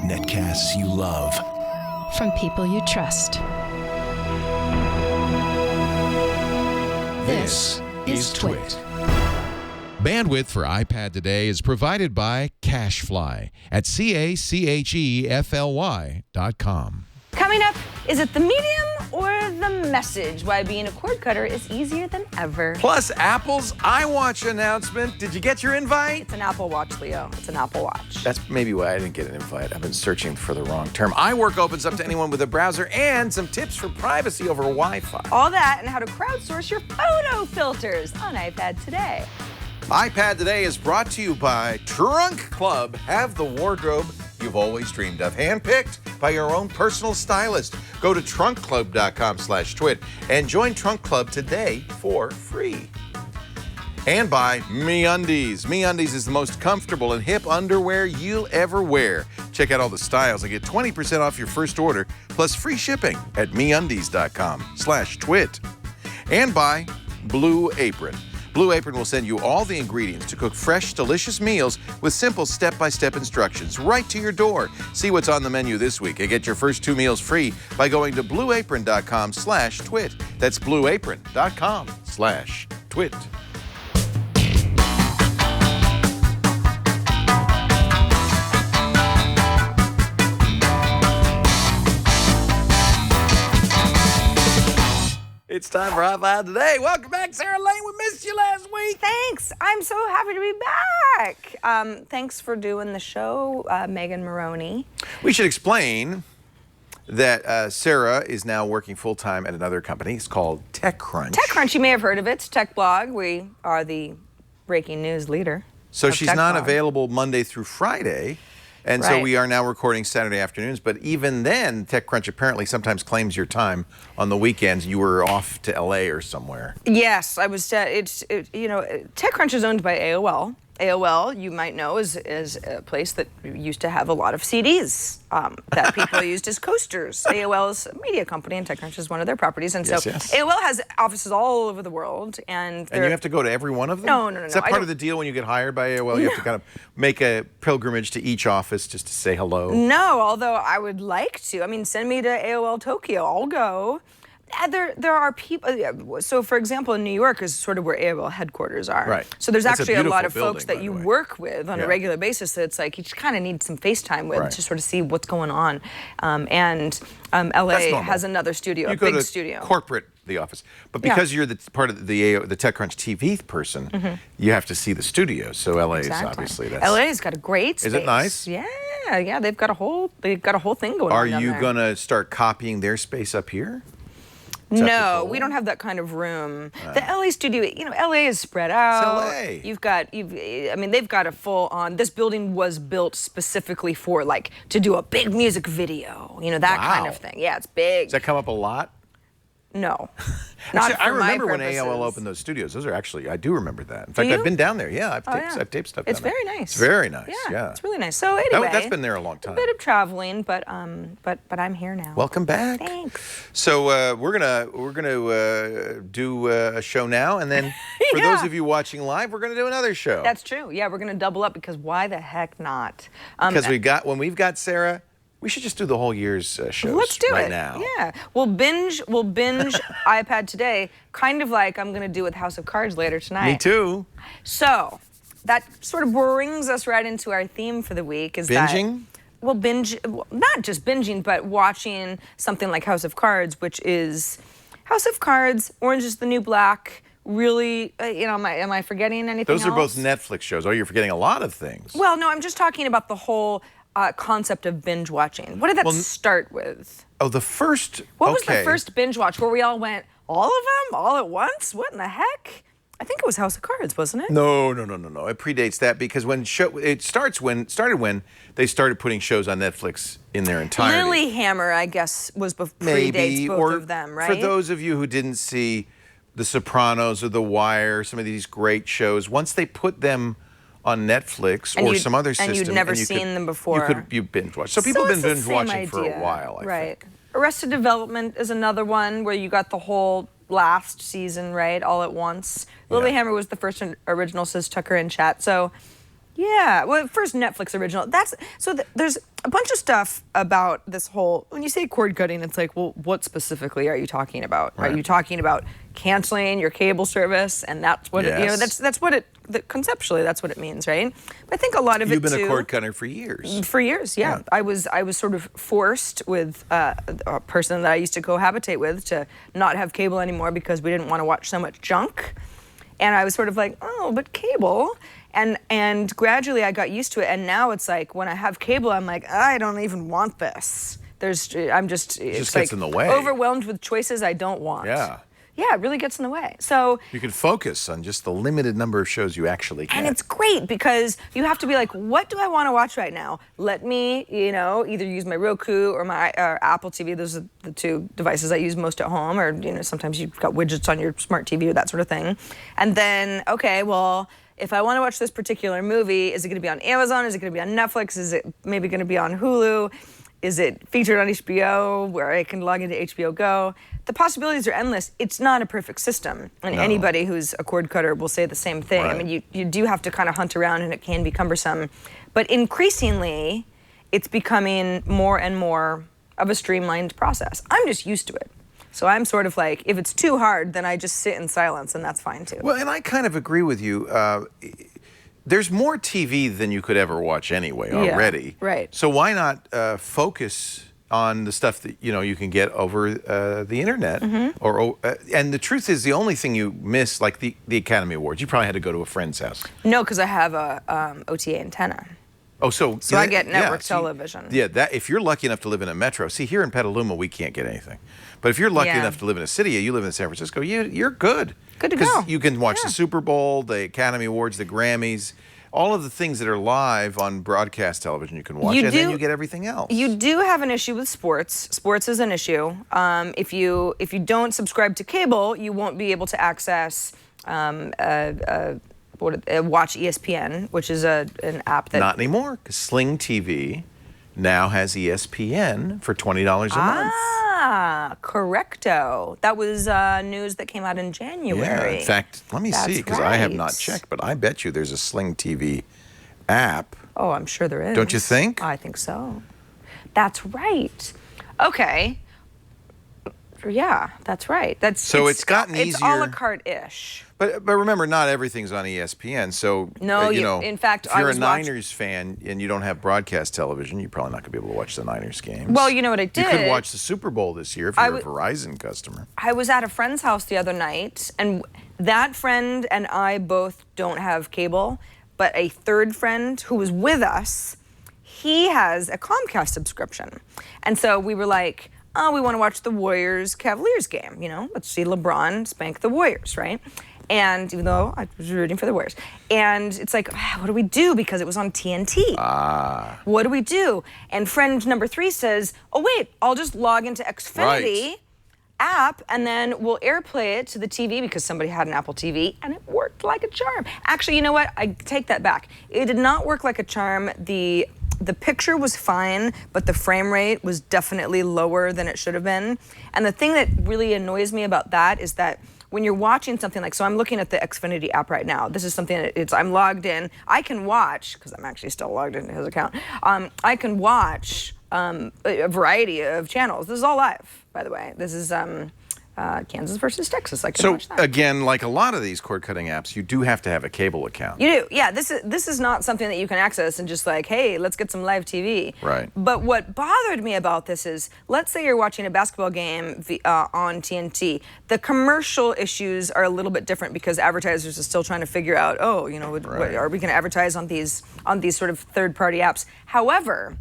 Netcasts you love. From people you trust. This is Twit. Bandwidth for iPad today is provided by CacheFly at CacheFly.com. Coming up, is it the medium or the message? Why being a cord cutter is easier than ever. Plus, Apple's iWatch announcement. Did you get your invite? It's an Apple Watch, Leo. It's an Apple Watch. That's maybe why I didn't get an invite. I've been searching for the wrong term. iWork opens up to anyone with a browser and some tips for privacy over Wi-Fi. All that and how to crowdsource your photo filters on iPad today. iPad Today is brought to you by Trunk Club. Have the wardrobe you've always dreamed of, handpicked by your own personal stylist. Go to trunkclub.com/twit and join Trunk Club today for free. And by MeUndies. MeUndies is the most comfortable and hip underwear you'll ever wear. Check out all the styles and get 20% off your first order, plus free shipping at MeUndies.com/twit. And by Blue Apron. Blue Apron will send you all the ingredients to cook fresh, delicious meals with simple step-by-step instructions right to your door. See what's on the menu this week and get your first 2 meals free by going to blueapron.com/twit. That's blueapron.com/twit. It's time for iPad Today. Welcome back, Sarah Lane. We missed you last week. Thanks. I'm so happy to be back. Thanks for doing the show, Megan Maroney. We should explain that Sarah is now working full-time at another company. It's called TechCrunch. TechCrunch, you may have heard of it. It's a tech blog. We are the breaking news leader. So of she's Tech not Blog. available Monday through Friday. And so Right. we are now recording Saturday afternoons. But even then, TechCrunch apparently sometimes claims your time on the weekends. You were off to LA or somewhere. Yes, I was. TechCrunch is owned by AOL. AOL, you might know, is a place that used to have a lot of CDs that people used as coasters. AOL is a media company, and TechCrunch is one of their properties. And Yes, so yes. AOL has offices all over the world. And And you have to go to every one of them? No. Is that I part don't- of the deal when you get hired by AOL? You have to kind of make a pilgrimage to each office just to say hello? No, although I would like to. I mean, send me to AOL Tokyo. I'll go. There are people. So, for example, in New York is sort of where AOL headquarters are. Right. So there's That's a actually a lot of beautiful folks building, that you by the way. work with on Yeah. a regular basis that it's like you just kind of need some FaceTime with Right. to sort of see what's going on. LA That's normal. has another studio, You a go big to studio. corporate, the office. But because you're the part of the TechCrunch TV person, you have to see the studio. So LA is obviously that's. LA's got a great space. Is it nice? Yeah, they've got a whole thing going Are on down you there. gonna start copying their space up here? Is that the No, goal? we don't have that kind of room. The LA studio, LA is spread out. LA. They've got a full on. This building was built specifically for to do a big music video, that kind Wow. of thing. Yeah, it's big. Does that come up a lot? No. Actually, I for my remember when purposes. AOL opened those studios. Those are actually, I do remember that. In fact, you? I've been down there. Yeah, I've taped stuff It's down there. very nice. It's very nice. Yeah, it's really nice. So anyway, that's been there a long time. A bit of traveling, but I'm here now. Welcome back. Thanks. So we're gonna do a show now, and then for Yeah. those of you watching live, we're gonna do another show. That's true. Yeah, we're gonna double up because why the heck not? Because when we've got Sarah, we should just do the whole year's shows Let's do right it. now. Yeah. We'll binge iPad today, kind of like I'm going to do with House of Cards later tonight. Me too. So that sort of brings us right into our theme for the week. Is Binging? Not just binging, but watching something like House of Cards, which is House of Cards, Orange is the New Black. Really, am I forgetting anything Those are both else? Netflix shows. Oh, you're forgetting a lot of things. Well, no, I'm just talking about the whole concept of binge watching. What did that start with? Oh, the first. What was the first binge watch where we all went, all of them, all at once? What in the heck? I think it was House of Cards, wasn't it? No. It predates that because started when they started putting shows on Netflix in their entirety. Lilyhammer, I guess, predates Maybe, both or of them, right? for those of you who didn't see The Sopranos or The Wire, some of these great shows, once they put them on Netflix or some other system, and you'd never seen them before. You binge watch. So people have it's been the binge same watching for a idea, while. I right? think. Arrested Development is another one where you got the whole last season, right, all at once. Yeah. Lilyhammer was the first original, says Tucker in chat. So Yeah, well, first Netflix original. There's a bunch of stuff about this whole. When you say cord cutting, it's like, well, what specifically are you talking about? Right. Are you talking about canceling your cable service? And that's what that's what it conceptually that's what it means, right? But I think a lot of You've it been too. a cord cutter for years. For years, yeah. I was sort of forced with a person that I used to cohabitate with to not have cable anymore because we didn't want to watch so much junk. And I was sort of like, oh, but cable. And gradually I got used to it, and now it's like when I have cable, I'm like, I don't even want this. It just gets in the way. Overwhelmed with choices I don't want. Yeah. Yeah, it really gets in the way. So You can focus on just the limited number of shows you actually can. and it's great because you have to be like, what do I want to watch right now? Let me, either use my Roku or my Apple TV. Those are the two devices I use most at home. Or, sometimes you've got widgets on your smart TV or that sort of thing. And then, okay, well, if I want to watch this particular movie, is it going to be on Amazon? Is it going to be on Netflix? Is it maybe going to be on Hulu? Is it featured on HBO where I can log into HBO Go? The possibilities are endless. It's not a perfect system. And anybody who's a cord cutter will say the same thing. Right. I mean, you do have to kind of hunt around and it can be cumbersome. But increasingly, it's becoming more and more of a streamlined process. I'm just used to it. So I'm sort of like, if it's too hard, then I just sit in silence, and that's fine too. Well, and I kind of agree with you. There's more TV than you could ever watch anyway already. Right. So why not focus on the stuff that you can get over the internet? And the truth is, the only thing you miss, like the Academy Awards, you probably had to go to a friend's house. No, because I have a OTA antenna. Oh, so I get network television. That if you're lucky enough to live in a metro, see here in Petaluma we can't get anything, but if you're lucky enough to live in a city, you live in San Francisco, you're good. Good to go. You can watch the Super Bowl, the Academy Awards, the Grammys, all of the things that are live on broadcast television you can watch, then you get everything else. You do have an issue with sports. Sports is an issue. If you don't subscribe to cable, you won't be able to access Watch ESPN, which is an app that... Not anymore, because Sling TV now has ESPN for $20 a month. Ah, correcto. That was news that came out in January. Yeah, in fact, let me see, because I have not checked, but I bet you there's a Sling TV app. Oh, I'm sure there is. Don't you think? I think so. That's right. Okay. Yeah, that's right. It's gotten easier. It's a la carte-ish. But remember, not everything's on ESPN. So in fact, if you're a Niners fan and you don't have broadcast television, you're probably not going to be able to watch the Niners games. Well, you know what I did? You could watch the Super Bowl this year if you're a Verizon customer. I was at a friend's house the other night, and that friend and I both don't have cable, but a third friend who was with us, he has a Comcast subscription. And so we were like, oh, we want to watch the Warriors-Cavaliers game, let's see LeBron spank the Warriors, right? And even though I was rooting for the Warriors. And it's like, what do we do? Because it was on TNT. What do we do? And friend number 3 says, oh, wait, I'll just log into Xfinity app and then we'll AirPlay it to the TV because somebody had an Apple TV and it worked like a charm. Actually, you know what? I take that back. It did not work like a charm. The picture was fine, but the frame rate was definitely lower than it should have been. And the thing that really annoys me about that is that when you're watching something like, so I'm looking at the Xfinity app right now. This is something that I'm logged in. I can watch, because I'm actually still logged into his account. I can watch a variety of channels. This is all live, by the way. This is Kansas versus Texas. I can watch that. So again, like a lot of these cord-cutting apps, you do have to have a cable account. You do, yeah. This is not something that you can access and just like, hey, let's get some live TV. Right. But what bothered me about this is, let's say you're watching a basketball game on TNT. The commercial issues are a little bit different because advertisers are still trying to figure out, are we going to advertise on these sort of third-party apps? However,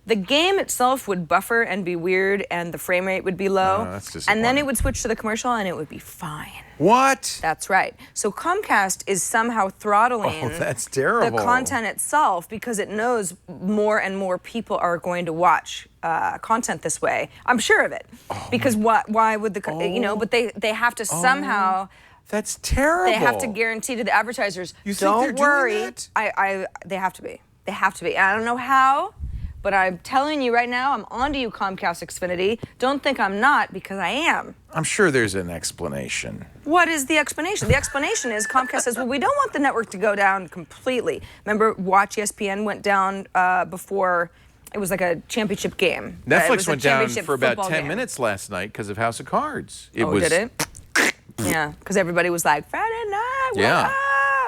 the game itself would buffer and be weird, and the frame rate would be low. That's disappointing. And then it would switch to the commercial, and it would be fine. What? That's right. So Comcast is somehow throttling that's terrible. the content itself because it knows more and more people are going to watch content this way. I'm sure of it. Because why would the but they have to somehow. That's terrible. They have to guarantee to the advertisers. You think don't they're worry. doing that? They have to be. They have to be. I don't know how. But I'm telling you right now, I'm onto you, Comcast Xfinity. Don't think I'm not, because I am. I'm sure there's an explanation. What is the explanation? The explanation is Comcast says, well, we don't want the network to go down completely. Remember, Watch ESPN went down before it was like a championship game. Netflix went down for about 10 minutes last night because of House of Cards. Did it? Yeah, because everybody was like, Friday night,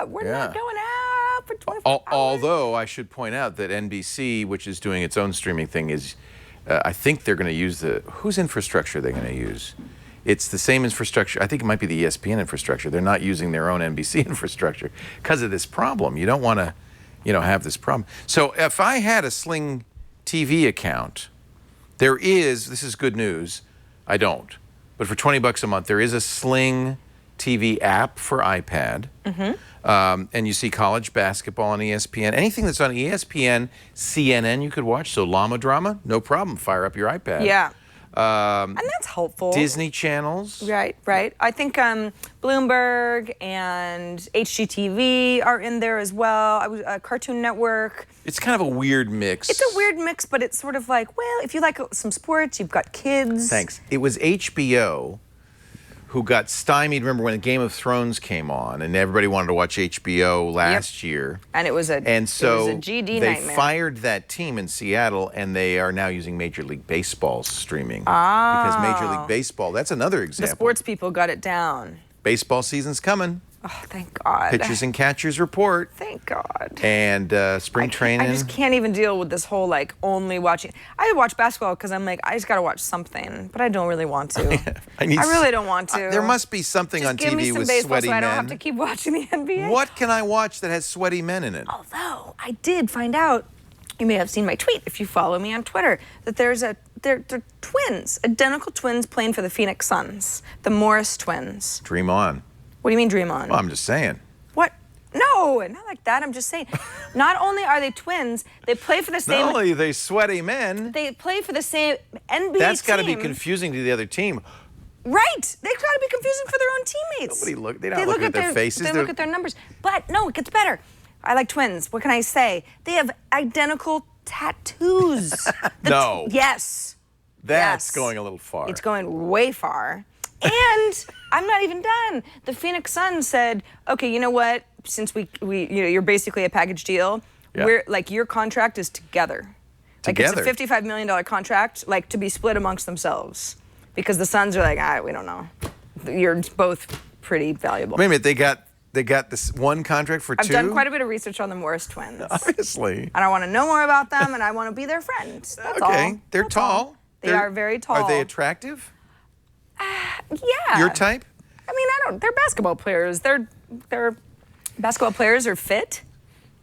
we're not going out for 24 hours. Although I should point out that NBC, which is doing its own streaming thing, is I think they're going to use whose infrastructure are they going to use? It's the same infrastructure. I think it might be the ESPN infrastructure. They're not using their own NBC infrastructure because of this problem. You don't want to, have this problem. So if I had a Sling TV account, this is good news. I don't. But for $20 a month, there is a Sling TV app for iPad. And you see college basketball on ESPN. Anything that's on ESPN, CNN you could watch. So Llama Drama, no problem. Fire up your iPad. Yeah. And that's helpful. Disney channels. Right. I think Bloomberg and HGTV are in there as well. Cartoon Network. It's kind of a weird mix. It's a weird mix, but it's sort of like, well, if you like some sports, you've got kids. Thanks. It was HBO who got stymied. Remember when Game of Thrones came on, and everybody wanted to watch HBO last year. And it was a GD they nightmare. fired that team in Seattle, and they are now using Major League Baseball's streaming. Because Major League Baseball, that's another example. The sports people got it down. Baseball season's coming. Oh, thank God. Pitchers and catchers report. Thank God. And spring training. I just can't even deal with this whole only watching. I watch basketball because I'm like, I just got to watch something, but I don't really want to. I really don't want to. There must be something just on give TV me some with baseball sweaty so men. I don't have to keep watching the NBA. What can I watch that has sweaty men in it? Although I did find out, you may have seen my tweet if you follow me on Twitter, that they're twins, identical twins playing for the Phoenix Suns, the Morris twins. Dream on. What do you mean dream on? Well, I'm just saying. What? No, not like that. I'm just saying. Not only are they twins, they play for the same. Not only are they sweaty men. They play for the same NBA That's got to be team. confusing to the other team. Right. They've got to be confusing for their own teammates. They don't look at their faces. They look at their numbers. But no, it gets better. I like twins. What can I say? They have identical tattoos. No. Yes. That's going a little far. It's going way far. And I'm not even done. The Phoenix Suns said, okay, you know what? Since you're basically a package deal, we're your contract is together. Like it's a $55 million contract, to be split amongst themselves. Because the Suns are like, we don't know. You're both pretty valuable. Wait a minute, they got this one contract for two? I've done quite a bit of research on the Morris twins. Obviously. And I want to know more about them, and I want to be their friend. That's all. Okay, they're tall. They are very tall. Are they attractive? Yeah. Your type? I mean, they're basketball players. They're basketball players are fit,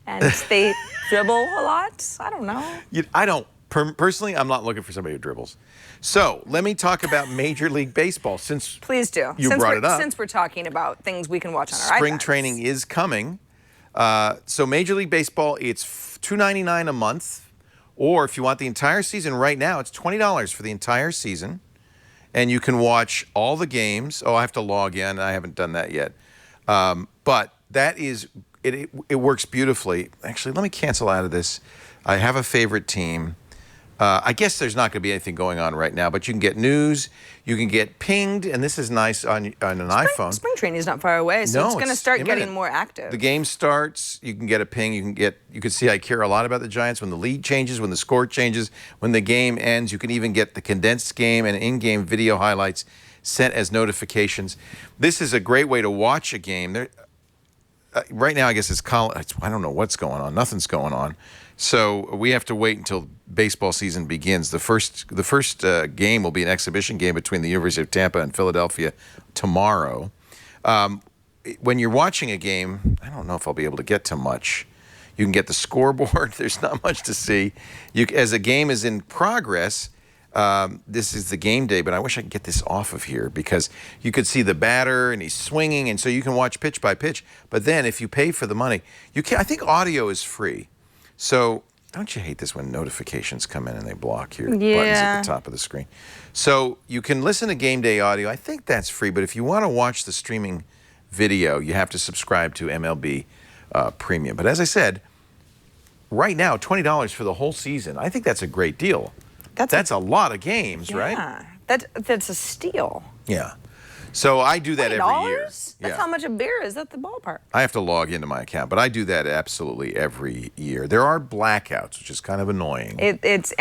and they dribble a lot. I don't know. Personally, I'm not looking for somebody who dribbles. So let me talk about Major League Baseball since Please do. You brought it up. Since we're talking about things we can watch on our Spring iPads. training is coming. So Major League Baseball, it's $2.99 a month. Or if you want the entire season right now, it's $20 for the entire season. And you can watch all the games. Oh, I have to log in. I haven't done that yet. But that is, it works beautifully. Actually, let me cancel out of this. I have a favorite team. I guess there's not going to be anything going on right now, but you can get news. You can get pinged, and this is nice on an iPhone. Spring training is not far away, so it's going to start getting more active. The game starts. You can get a ping. You can see I care a lot about the Giants when the lead changes, when the score changes, when the game ends. You can even get the condensed game and in-game video highlights sent as notifications. This is a great way to watch a game. Right now, I guess I don't know what's going on. Nothing's going on. So we have to wait until baseball season begins. The first game will be an exhibition game between the University of Tampa and Philadelphia tomorrow. When you're watching a game, I don't know if I'll be able to get to much. You can get the scoreboard. There's not much to see. As a game is in progress, this is the game day, but I wish I could get this off of here because you could see the batter and he's swinging, and so you can watch pitch by pitch. But then if you pay for the money, you can. I think audio is free. So don't you hate this when notifications come in and they block your buttons at the top of the screen? So you can listen to game day audio. I think that's free, but if you want to watch the streaming video, you have to subscribe to MLB Premium. But as I said, right now, $20 for the whole season. I think that's a great deal. That's a lot of games, right? Yeah, that's a steal. Yeah. So I do that every year. That's how much a beer is at the ballpark. I have to log into my account, but I do that absolutely every year. There are blackouts, which is kind of annoying. It's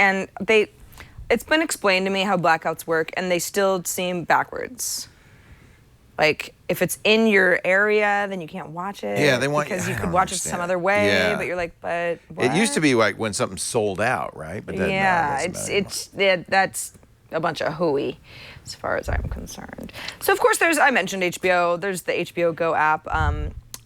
been explained to me how blackouts work, and they still seem backwards. Like, if it's in your area, then you can't watch it. Yeah, they want because you I could don't watch it understand some other way. Yeah. But you're like, but what? It used to be like when something's sold out, right? But then, yeah, that's a bunch of hooey, as far as I'm concerned. So of course I mentioned HBO. There's the HBO Go app.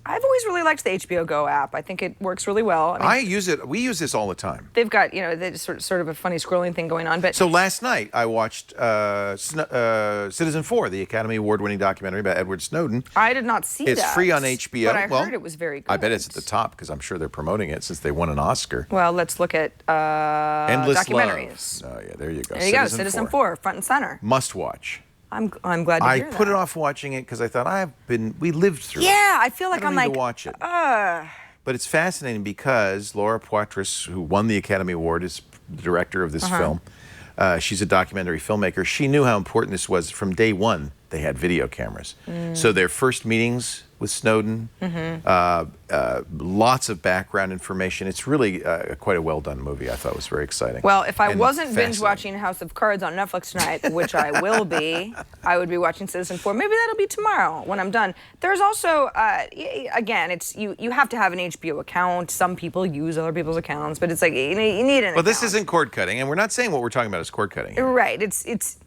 I've always really liked the HBO Go app. I think it works really well. I mean, I use it. We use this all the time. they've got, there's sort of a funny scrolling thing going on. But So last night I watched Citizen 4, the Academy Award-winning documentary about Edward Snowden. I did not see that. It's free on HBO. But I heard it was very good. I bet it's at the top because I'm sure they're promoting it since they won an Oscar. Well, let's look at Endless documentaries. Love. Oh yeah, there you go. There you go, Citizen 4, front and center. Must watch. I'm glad to I hear that. put it off watching it because I thought we lived through it. Yeah, I feel like I don't I'm need like, to watch it. But it's fascinating because Laura Poitras, who won the Academy Award, is the director of this film. She's a documentary filmmaker. She knew how important this was from day one. They had video cameras. So their first meetings with Snowden, lots of background information. It's really quite a well-done movie. I thought it was very exciting. Well, if I And wasn't binge fascinating. watching House of Cards on Netflix tonight, which I will be, I would be watching Citizen 4. Maybe that'll be tomorrow when I'm done. There's also, again, it's you have to have an HBO account. Some people use other people's accounts, but it's like you need an account. But this isn't cord cutting, and we're not saying what we're talking about is cord cutting here. Right. It's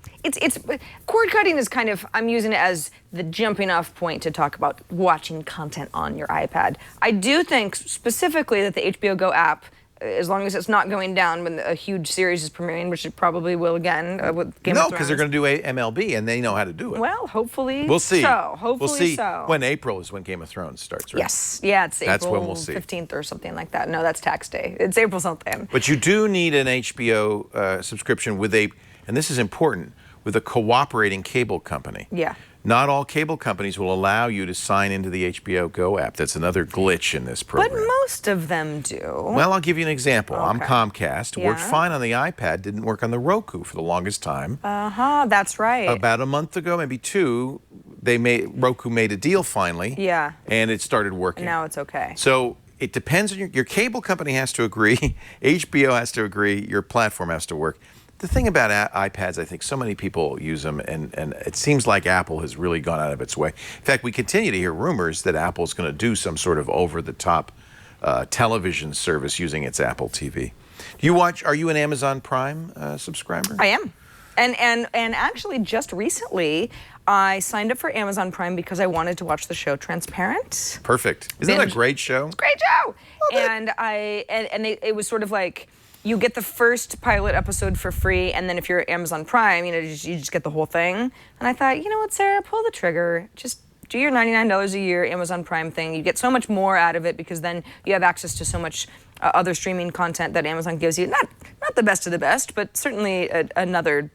cord cutting is kind of, I'm using it as the jumping off point to talk about watching content on your iPad. I do think specifically that the HBO Go app, as long as it's not going down when a huge series is premiering, which it probably will again with Game of Thrones. No, because they're going to do MLB, and they know how to do it. Well, hopefully We'll see. so. Hopefully we'll see. so. When April is when Game of Thrones starts, right? Yes. Yeah, it's That's April when we'll see. 15th or something like that. No, that's tax day. It's April something. But you do need an HBO subscription with and this is important, with a cooperating cable company. Yeah. Not all cable companies will allow you to sign into the HBO Go app. That's another glitch in this But program. most of them do. Well, I'll give you an example. I'm Okay. Comcast. Worked Yeah. fine on the iPad. Didn't work on the Roku for the longest time. That's right. About a month ago, maybe two, Roku made a deal finally. Yeah. And it started working. Now it's okay. So it depends on your cable company has to agree, HBO has to agree, your platform has to work. The thing about iPads, I think so many people use them, and it seems like Apple has really gone out of its way. In fact, we continue to hear rumors that Apple's going to do some sort of over-the-top television service using its Apple TV. Are you an Amazon Prime subscriber? I am. And actually, just recently, I signed up for Amazon Prime because I wanted to watch the show Transparent. Perfect. Isn't that a great show? Great show. And it was sort of like, you get the first pilot episode for free, and then if you're Amazon Prime, you just get the whole thing. And I thought, you know what, Sarah, pull the trigger. Just do your $99 a year Amazon Prime thing. You get so much more out of it because then you have access to so much other streaming content that Amazon gives you. Not the best of the best, but certainly another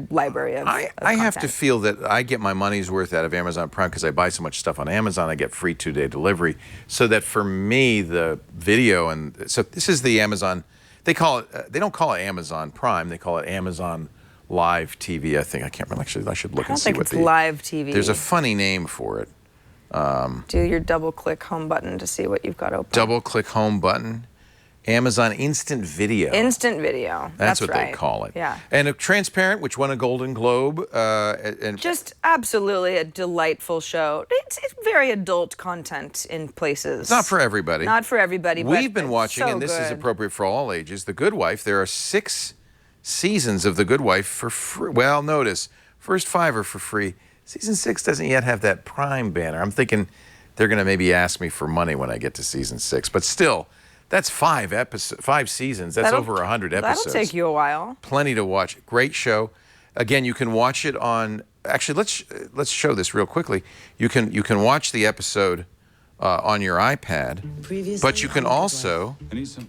library of I have to feel that I get my money's worth out of Amazon Prime because I buy so much stuff on Amazon. I get free 2-day delivery. So that for me, the video so this is the Amazon. They don't call it Amazon Prime. They call it Amazon Live TV. I think I can't remember. Actually, I should look and see what it's Live TV. There's a funny name for it. Do your double-click home button to see what you've got open. Double-click home button. Amazon Instant Video. Instant Video. That's what right. they call it. Yeah. And Transparent, which won a Golden Globe. And Just absolutely a delightful show. It's very adult content in places. it's not for everybody. Not for everybody. We've but been watching, so and this is good. appropriate for all ages, The Good Wife. There are 6 seasons of The Good Wife for free. Well, notice, first 5 are for free. Season 6 doesn't yet have that Prime banner. I'm thinking they're going to maybe ask me for money when I get to season 6. But still, that's 5 seasons. That's over 100 episodes. That'll take you a while. Plenty to watch. Great show. Again, you can watch it on. Actually, let's show this real quickly. You can watch the episode on your iPad, but you can also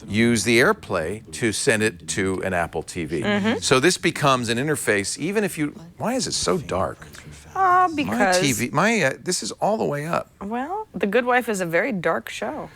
use the AirPlay to send it to an Apple TV. So this becomes an interface. Even if you, why is it so dark? Because My TV, this is all the way up. well, The Good Wife is a very dark show.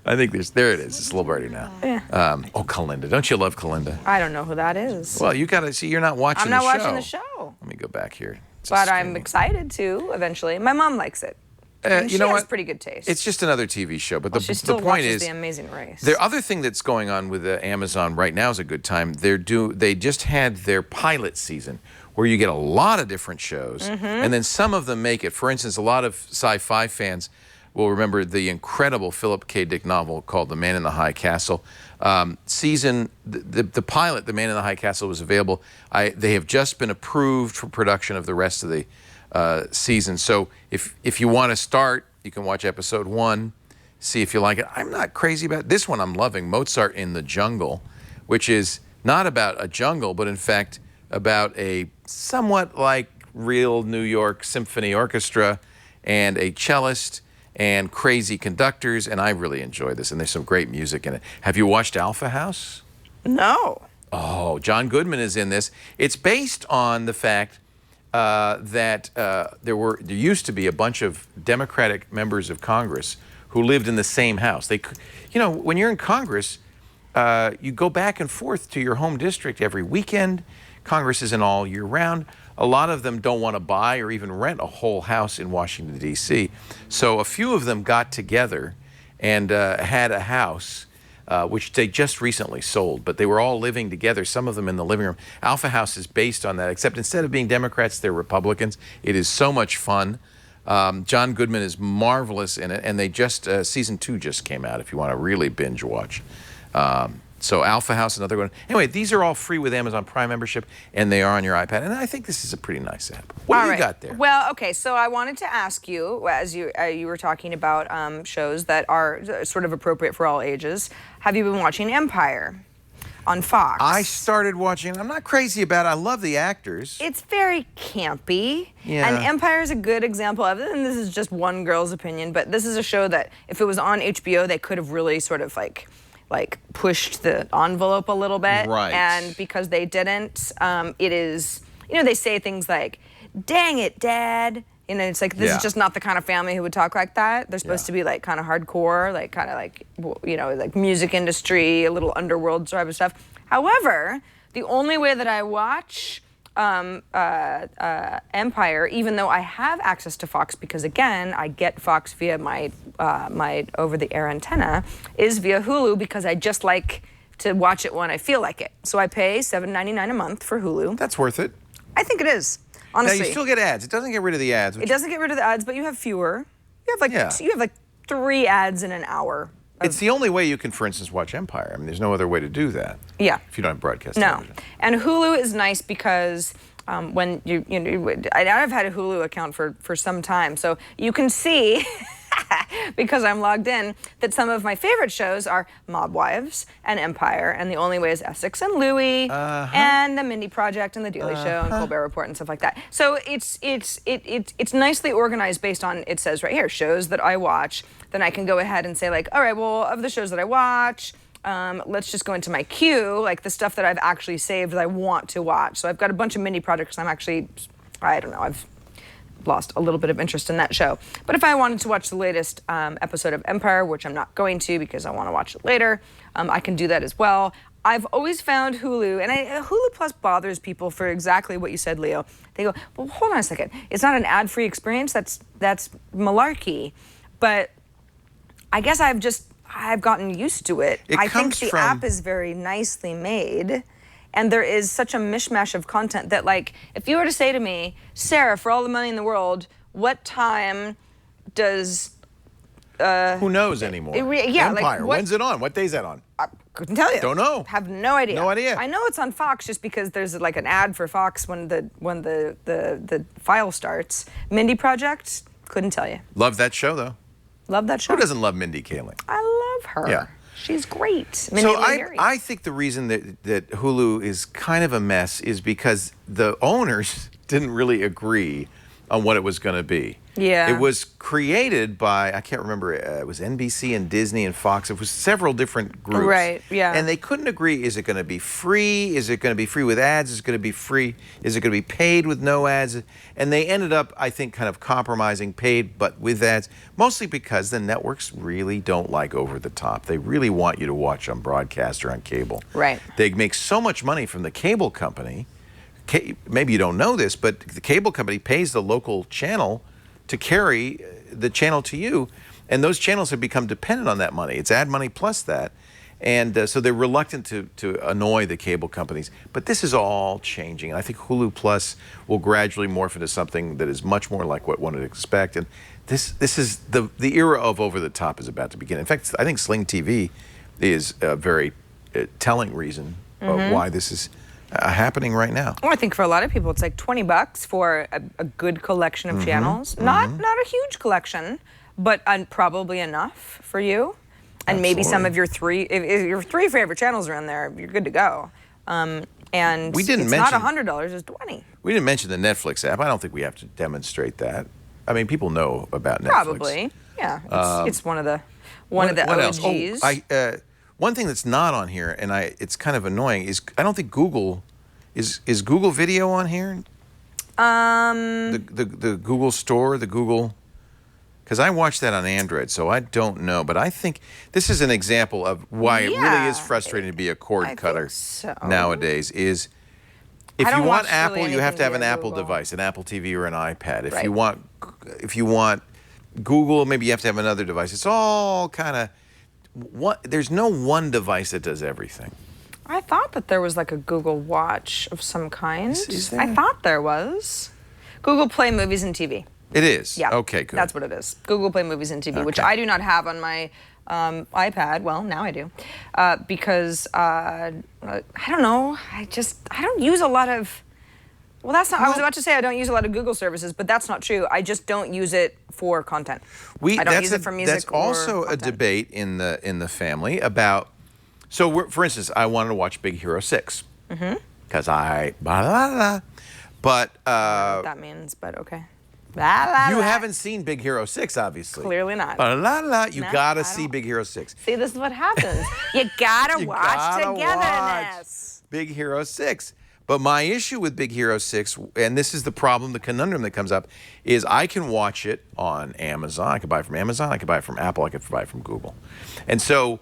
I think there it is. It's a little birdie now. Yeah. Oh, Kalinda. Don't you love Kalinda? I don't know who that is. Well, you got to see. You're not watching I'm the not show. watching the show. Let me go back here. But I'm excited to eventually. My mom likes it. You know she has what? pretty good taste. It's just another TV show. But she the still point watches is, The Amazing Race. the other thing that's going on with Amazon right now is a good time. They just had their pilot season where you get a lot of different shows, and then some of them make it. For instance, a lot of sci-fi fans will remember the incredible Philip K. Dick novel called The Man in the High Castle. The pilot, The Man in the High Castle, was available. They have just been approved for production of the rest of the season. So if you want to start, you can watch episode 1, see if you like it. I'm not crazy about it. This one. I'm loving Mozart in the Jungle, which is not about a jungle, but in fact about a somewhat like real New York symphony orchestra and a cellist and crazy conductors, and I really enjoy this, and there's some great music in it. Have you watched Alpha House? No. Oh, John Goodman is in this. It's based on the fact that there used to be a bunch of Democratic members of Congress who lived in the same house. When you're in Congress, you go back and forth to your home district every weekend. Congress isn't all year round. A lot of them don't want to buy or even rent a whole house in Washington, D.C. So a few of them got together and had a house, which they just recently sold, but they were all living together, some of them in the living room. Alpha House is based on that, except instead of being Democrats, they're Republicans. It is so much fun. John Goodman is marvelous in it, and they season 2 just came out if you want to really binge watch. So Alpha House, another one. Anyway, these are all free with Amazon Prime membership, and they are on your iPad. And I think this is a pretty nice app. What do you got there? Well, okay, so I wanted to ask you, as you were talking about shows that are sort of appropriate for all ages, have you been watching Empire on Fox? I started watching. I'm not crazy about it. I love the actors. It's very campy. Yeah. And Empire is a good example of it, and this is just one girl's opinion, but this is a show that if it was on HBO, they could have really sort of like pushed the envelope a little bit. Right. And because they didn't, it is, they say things like, "Dang it, Dad." It's like, this is just not the kind of family who would talk like that. They're supposed to be like kind of hardcore, like kind of like, like music industry, a little underworld type of stuff. However, the only way that I watch Empire, even though I have access to Fox, because again, I get Fox via my over-the-air antenna, is via Hulu, because I just like to watch it when I feel like it. So I pay $7.99 a month for Hulu. That's worth it. I think it is, honestly. Now, you still get ads. It doesn't get rid of the ads. It doesn't get rid of the ads, but you have fewer. You have like 3 ads in an hour. It's the only way you can, for instance, watch Empire. I mean, there's no other way to do that. Yeah. If you don't have broadcast No. television. And Hulu is nice because when I've had a Hulu account for some time, so you can see, because I'm logged in, that some of my favorite shows are Mob Wives and Empire, and The Only Way is Essex and Louie, and The Mindy Project and The Daily Show and Colbert Report and stuff like that. So it's nicely organized based on, it says right here, shows that I watch. Then I can go ahead and say, like, all right, well, of the shows that I watch, let's just go into my queue, like the stuff that I've actually saved that I want to watch. So I've got a bunch of Mindy projects. I've lost a little bit of interest in that show. But if I wanted to watch the latest episode of Empire, which I'm not going to because I want to watch it later, I can do that as well. I've always found Hulu, and Hulu Plus bothers people for exactly what you said, Leo. They go, well, hold on a second. It's not an ad-free experience. That's malarkey. But I guess I've gotten used to it. I think the app is very nicely made, and there is such a mishmash of content that, like, if you were to say to me, Sarah, for all the money in the world, what time does... Who knows anymore? Empire, when's it on? What day's that on? I couldn't tell you. Don't know. Have no idea. No idea. I know it's on Fox just because there's like an ad for Fox when the file starts. Mindy Project, couldn't tell you. Love that show, though. Love that show. Who doesn't love Mindy Kaling? I love her. Yeah. She's great. So I think the reason that Hulu is kind of a mess is because the owners didn't really agree on what it was going to be. Yeah. It was created by, I can't remember, it was NBC and Disney and Fox. It was several different groups. Right, yeah. And they couldn't agree, is it going to be free? Is it going to be free with ads? Is it going to be free? Is it going to be paid with no ads? And they ended up, I think, kind of compromising paid but with ads, mostly because the networks really don't like over the top. They really want you to watch on broadcast or on cable. Right. They make so much money from the cable company. Maybe you don't know this, but the cable company pays the local channel to carry the channel to you, and those channels have become dependent on that money. It's ad money plus that, and so they're reluctant to annoy the cable companies. But this is all changing, and I think Hulu Plus will gradually morph into something that is much more like what one would expect. And this is the era of over the top is about to begin. In fact, I think Sling TV is a very telling reason of why this is happening right now. Well, I think for a lot of people, it's like $20 for a good collection of channels. Not a huge collection, but probably enough for you. And maybe some of your if your 3 favorite channels are in there, you're good to go. And we didn't it's mention, not $100, it's $20. We didn't mention the Netflix app. I don't think we have to demonstrate that. I mean, people know about Netflix. Probably, yeah. It's one of the what OGs. else? One thing that's not on here, and it's kind of annoying, is I don't think Google is Google Video on here. The Google Store, the Google, because I watched that on Android, so I don't know. But I think this is an example of why it really is frustrating to be a cord cutter nowadays. Is if you want Apple, you have to have an Apple device, an Apple TV or an iPad. If you want Google, maybe you have to have another device. It's all kind of there's no one device that does everything. I thought that there was like a Google Watch of some kind. Is there? I thought there was. Google Play Movies and TV. It is? Yeah. Okay, good. That's what it is. Google Play Movies and TV, which I do not have on my iPad. Well, now I do. Because, I don't know, I don't use a lot of, well, that's not, I was about to say I don't use a lot of Google services, but that's not true. I just don't use it for content. I don't use it for music. That's also a debate in the family about, so for instance, I wanted to watch Big Hero 6. Because but I don't know what that means, but okay. You haven't seen Big Hero 6, obviously. Clearly not. You gotta see Big Hero 6. See, this is what happens. You gotta watch togetherness. Big Hero 6. But my issue with Big Hero 6, and this is the problem, the conundrum that comes up, is I can watch it on Amazon. I can buy it from Amazon. I can buy it from Apple. I can buy it from Google. And so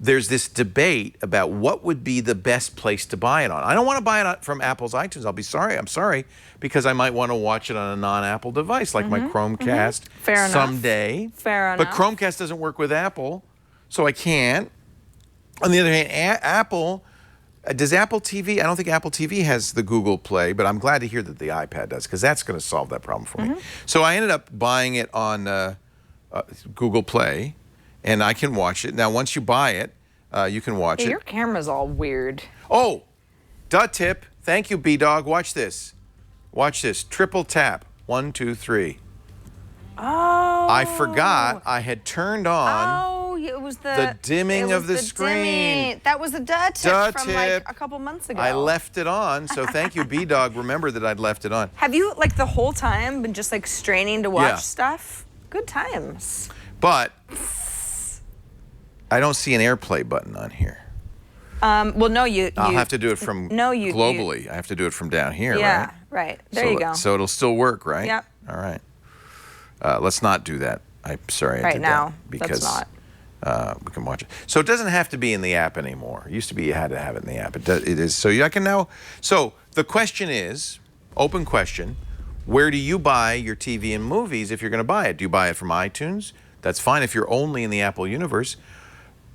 there's this debate about what would be the best place to buy it on. I don't want to buy it from Apple's iTunes. I'm sorry, because I might want to watch it on a non-Apple device like my Chromecast someday. Fair enough. But Chromecast doesn't work with Apple, so I can't. On the other hand, Apple, does Apple TV, I don't think Apple TV has the Google Play, but I'm glad to hear that the iPad does, because that's going to solve that problem for me. So I ended up buying it on Google Play, and I can watch it. Now, once you buy it, you can watch it. Your camera's all weird. Oh, tip. Thank you, B-Dog. Watch this. Watch this. Triple tap. 1, 2, 3. Oh. I forgot I had turned on it was the dimming of the screen. Dimming. That was the tip from like a couple months ago. I left it on, so thank you, B-Dog. Remember that I'd left it on. Have you, like, the whole time been just, like, straining to watch stuff? Good times. But I don't see an AirPlay button on here. Well, no, I'll have to do it from globally. I have to do it from down here, right? Yeah, right. There you go. So it'll still work, right? Yep. All right. Let's not do that. I'm sorry. I did now, that because let's not. we can watch it. So it doesn't have to be in the app anymore. It used to be you had to have it in the app. It is. So I can now. So the question is, open question, where do you buy your TV and movies if you're going to buy it? Do you buy it from iTunes? That's fine if you're only in the Apple universe.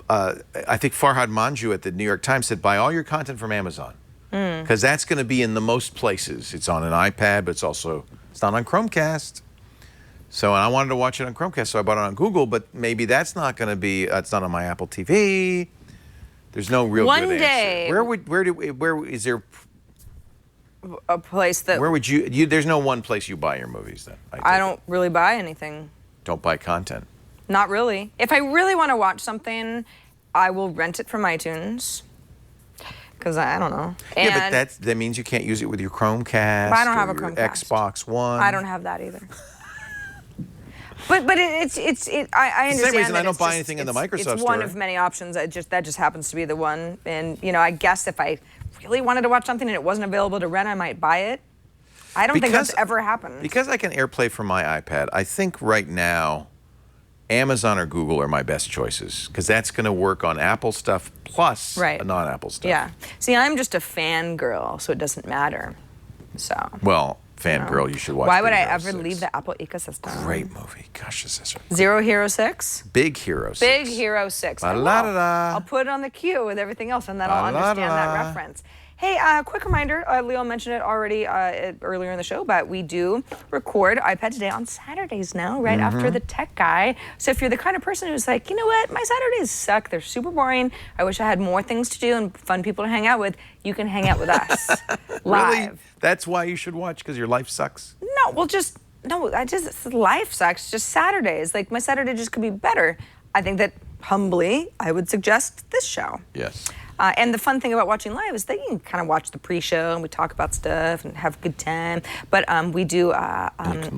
I think Farhad Manjoo at the New York Times said, buy all your content from Amazon. Because that's going to be in the most places. It's on an iPad, but it's not on Chromecast. So, and I wanted to watch it on Chromecast, so I bought it on Google, but maybe that's not going to be, it's not on my Apple TV. There's no real good answer. One day. Where is there a place that... Where would you there's no one place you buy your movies then? I don't really buy anything. Don't buy content? Not really. If I really want to watch something, I will rent it from iTunes. Because I don't know. Yeah, but that means you can't use it with your Chromecast. But I don't have a Chromecast. Xbox One. I don't have that either. But I understand. same reason that I don't it's buy just- anything in the it's- Microsoft It's one store. of many options. That just happens to be the one. And I guess if I really wanted to watch something and it wasn't available to rent, I might buy it. I don't think that's ever happened. Because I can AirPlay from my iPad, I think right now Amazon or Google are my best choices because that's going to work on Apple stuff plus non-Apple stuff. Yeah. See, I'm just a fangirl, so it doesn't matter. So. Well, fangirl, you should watch. Why would Big I Hero ever 6. leave the Apple ecosystem? Great movie. Gosh, this is Zero Hero 6? Big Hero 6. Big Hero 6. I will. La-la-da-da. I'll put it on the queue with everything else, and then I'll understand that La-la-da. reference. Hey, quick reminder, Leo mentioned it already earlier in the show, but we do record iPad Today on Saturdays now, right after the Tech Guy. So if you're the kind of person who's like, you know what, my Saturdays suck, they're super boring, I wish I had more things to do and fun people to hang out with, you can hang out with us live. Really? That's why you should watch because your life sucks. No, well, life sucks. Just Saturdays. Like, my Saturday just could be better. I think that, humbly, I would suggest this show. Yes. And the fun thing about watching live is that you can kind of watch the pre-show and we talk about stuff and have a good time. But we do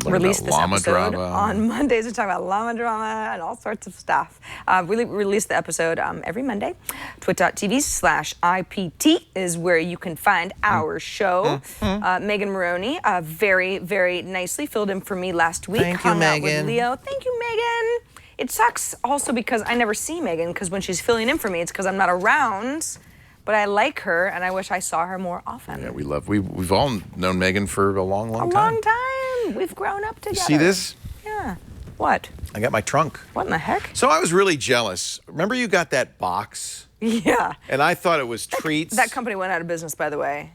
release this llama episode drama. on Mondays. We talk about llama drama and all sorts of stuff. We release the episode every Monday. Twit.tv/IPT is where you can find our show. Megan Maroney very, very nicely filled in for me last week. Thank you, Hung out with Megan. Leo. Thank you, Megan. It sucks also because I never see Megan because when she's filling in for me, it's because I'm not around. But I like her, and I wish I saw her more often. Yeah, we've all known Megan for a long, long A time. long time. We've grown up together. See this? Yeah. What? I got my trunk. What in the heck? So I was really jealous. Remember you got that box? Yeah. And I thought it was treats. That company went out of business, by the way.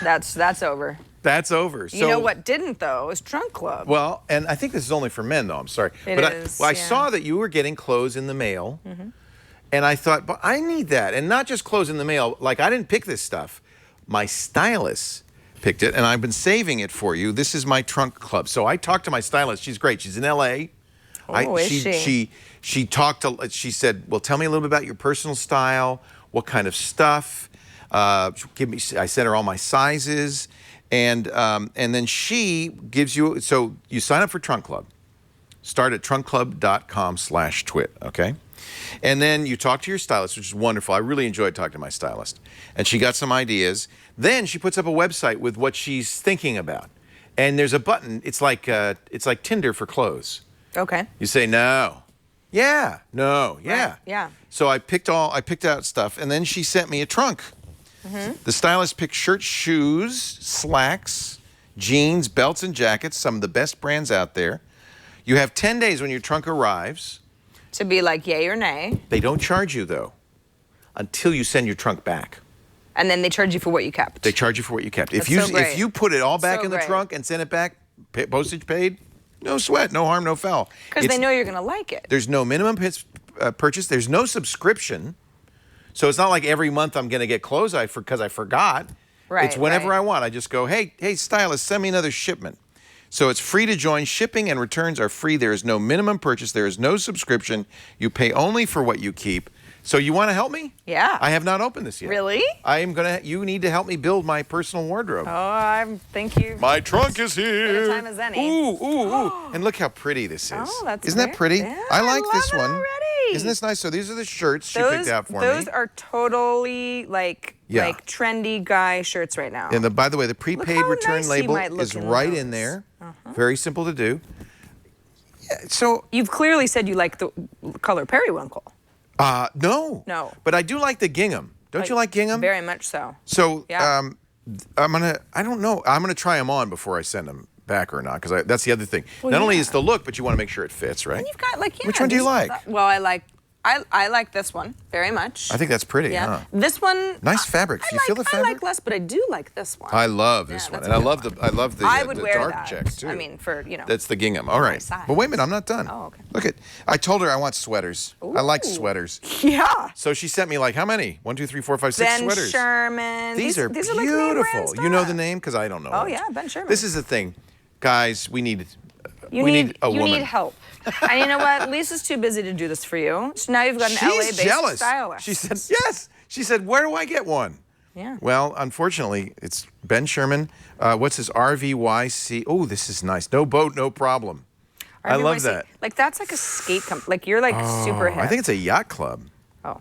That's over. That's over. You know what didn't, though, is Trunk Club. Well, and I think this is only for men, though. I'm sorry. It but is, I yeah. saw that you were getting clothes in the mail. And I thought, but I need that. And not just clothes in the mail. Like, I didn't pick this stuff. My stylist picked it, and I've been saving it for you. This is my Trunk Club. So I talked to my stylist. She's great. She's in L.A. She talked to, she said, well, tell me a little bit about your personal style, what kind of stuff. I sent her all my sizes. And then she gives you, so you sign up for Trunk Club. Start at trunkclub.com/twit, okay? And then you talk to your stylist, which is wonderful. I really enjoyed talking to my stylist. And she got some ideas. Then she puts up a website with what she's thinking about. And there's a button. It's like Tinder for clothes. Okay. You say no. Yeah. No. Yeah. Right, yeah. So I picked out stuff, and then she sent me a trunk. The stylist picked shirts, shoes, slacks, jeans, belts, and jackets, some of the best brands out there. You have 10 days when your trunk arrives. To be like yay or nay. They don't charge you, though, until you send your trunk back. And then they charge you for what you kept. They charge you for what you kept. That's so great. If you put it all back So in the great. trunk and send it back, postage paid, no sweat, no harm, no foul. Because they know you're going to like it. There's no minimum purchase. There's no subscription. So it's not like every month I'm going to get clothes because I forgot. Right, It's whenever right. I want. I just go, hey, stylist, send me another shipment. So it's free to join. Shipping and returns are free. There is no minimum purchase. There is no subscription. You pay only for what you keep. So you want to help me? Yeah. I have not opened this yet. Really? You need to help me build my personal wardrobe. Oh, thank you. My trunk is here. Good time as any. Ooh. And look how pretty this is. Oh, that's Isn't that great. pretty? Yeah, I like love this it one. already. Isn't this nice? So these are the shirts she picked out for me. Those are totally like trendy guy shirts right now. And by the way, the prepaid how return nice you label might look is in right those. in there. Very simple to do. Yeah, so You've clearly said you like the color periwinkle. no. No. But I do like the gingham. Don't you like gingham? Very much so. So Yeah. I don't know. I'm gonna try them on before I send them back or not, because that's the other thing. Well, Not only yeah. is the look, but you want to make sure it fits, right? And you've got Which one do you like? Well, I like this one very much. I think that's pretty. Yeah. Huh? This one. Nice fabric. Do you feel the I fabric? like less, but I do like this one. I love this Yeah, one, that's and I a good love the I would the wear dark that. checks too. I mean, for That's the gingham. All right. size. But wait a minute, I'm not done. Oh, okay. Look I told her I want sweaters. I like sweaters. Yeah. So she sent me like how many? 1, 2, 3, 4, 5, 6 Ben sweaters. Sherman. These are like name brand beautiful. You know the stuff. name? Because I don't know. Oh, it. yeah, Ben Sherman. This is the thing, guys. We need a You woman. need help. And you know what? Lisa's too busy to do this for you. So now you've got an She's LA-based jealous. stylist. She said yes. She said, where do I get one? Yeah. Well, unfortunately, it's Ben Sherman. What's his RVYC? Oh, this is nice. No boat, no problem. I love NYC. that. Like that's like a skate company. Like you're like super hip. I think it's a yacht club. Oh.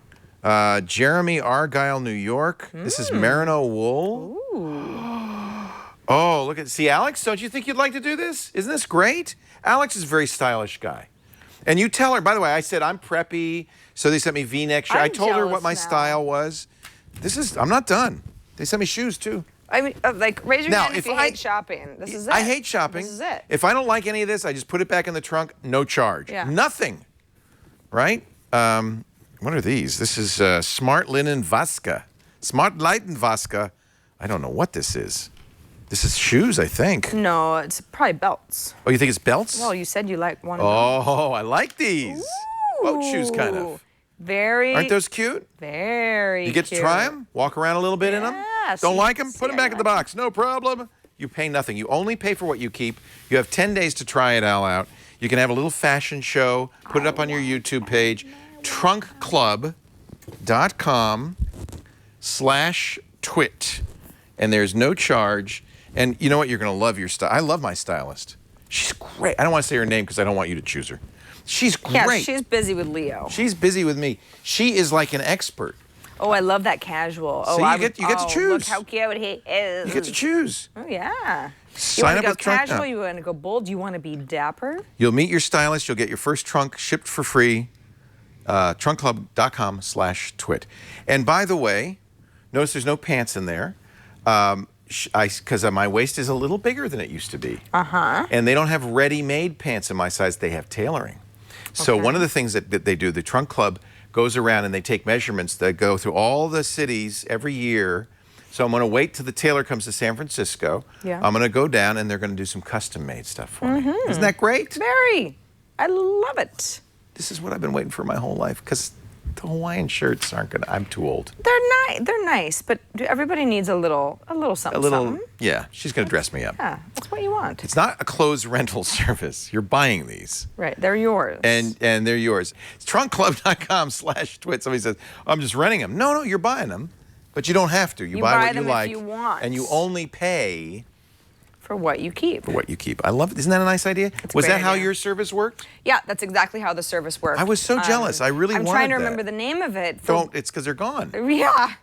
Jeremy Argyle, New York. This is Merino wool. Ooh. Oh, look at, see, Alex, don't you think you'd like to do this? Isn't this great? Alex is a very stylish guy. And you tell her, by the way, I said I'm preppy, so they sent me V-neck shirt. I told her what my style was. I'm not done. They sent me shoes too. I mean, like, raise your hand if you hate shopping. This is it. I hate shopping. This is it. If I don't like any of this, I just put it back in the trunk, no charge. Yeah. Nothing. Right? What are these? This is Smart Linen Vaska. Smart Linen Vaska. I don't know what this is. This is shoes, I think. No, it's probably belts. Oh, you think it's belts? Well, you said you like one. Oh, I like these. Boat shoes, kind of. Very. Aren't those cute? Very You get to try them? Walk around a little bit in them? Yes. Don't like them? Put them back in the box. No problem. You pay nothing. You only pay for what you keep. You have 10 days to try it all out. You can have a little fashion show. Put it up on your YouTube page. TrunkClub.com/twit. And there's no charge. And you know what? You're going to love your style. I love my stylist. She's great. I don't want to say her name because I don't want you to choose her. She's great. Yeah, she's busy with Leo. She's busy with me. She is like an expert. Oh, I love that casual. See, you get to choose. Look how cute he is. You get to choose. Oh, yeah. Sign you up want to go with Trunk casual? now. You want to go bold? You want to be dapper? You'll meet your stylist. You'll get your first trunk shipped for free. TrunkClub.com/twit. And by the way, notice there's no pants in there. Because my waist is a little bigger than it used to be. And they don't have ready-made pants in my size. They have tailoring. So one of the things that they do, the Trunk Club goes around and they take measurements that go through all the cities every year. So I'm going to wait till the tailor comes to San Francisco. Yeah. I'm going to go down and they're going to do some custom-made stuff for me. Isn't that great? Very. I love it. This is what I've been waiting for my whole life because the Hawaiian shirts aren't going to, I'm too old. They're nice, but everybody needs a little something. Something. Yeah, she's going to dress me up. Yeah, that's what you want. It's not a clothes rental service. You're buying these. Right, they're yours. And they're yours. It's TrunkClub.com/twit. Somebody says, I'm just renting them. No, you're buying them. But you don't have to. You buy what you them like. if you want. And you only pay for what you keep. for what you keep. I love it. Isn't that a nice idea? It's a Was great that how idea. your service worked? Yeah, that's exactly how the service worked. I was so jealous. I really I'm wanted trying to that. remember the name of it. It's because they're gone. Yeah.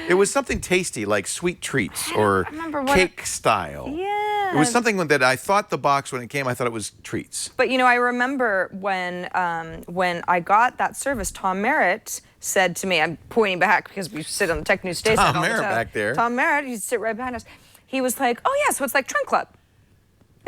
It was something tasty like sweet treats or remember what cake style. Yeah. It was something that I thought the box when it came, I thought it was treats. But I remember when I got that service, Tom Merritt said to me, I'm pointing back because we sit on the Tech News station all the Merritt time. back there. Tom Merritt, he sit right behind us. He was like, oh yeah, so it's like Trunk Club.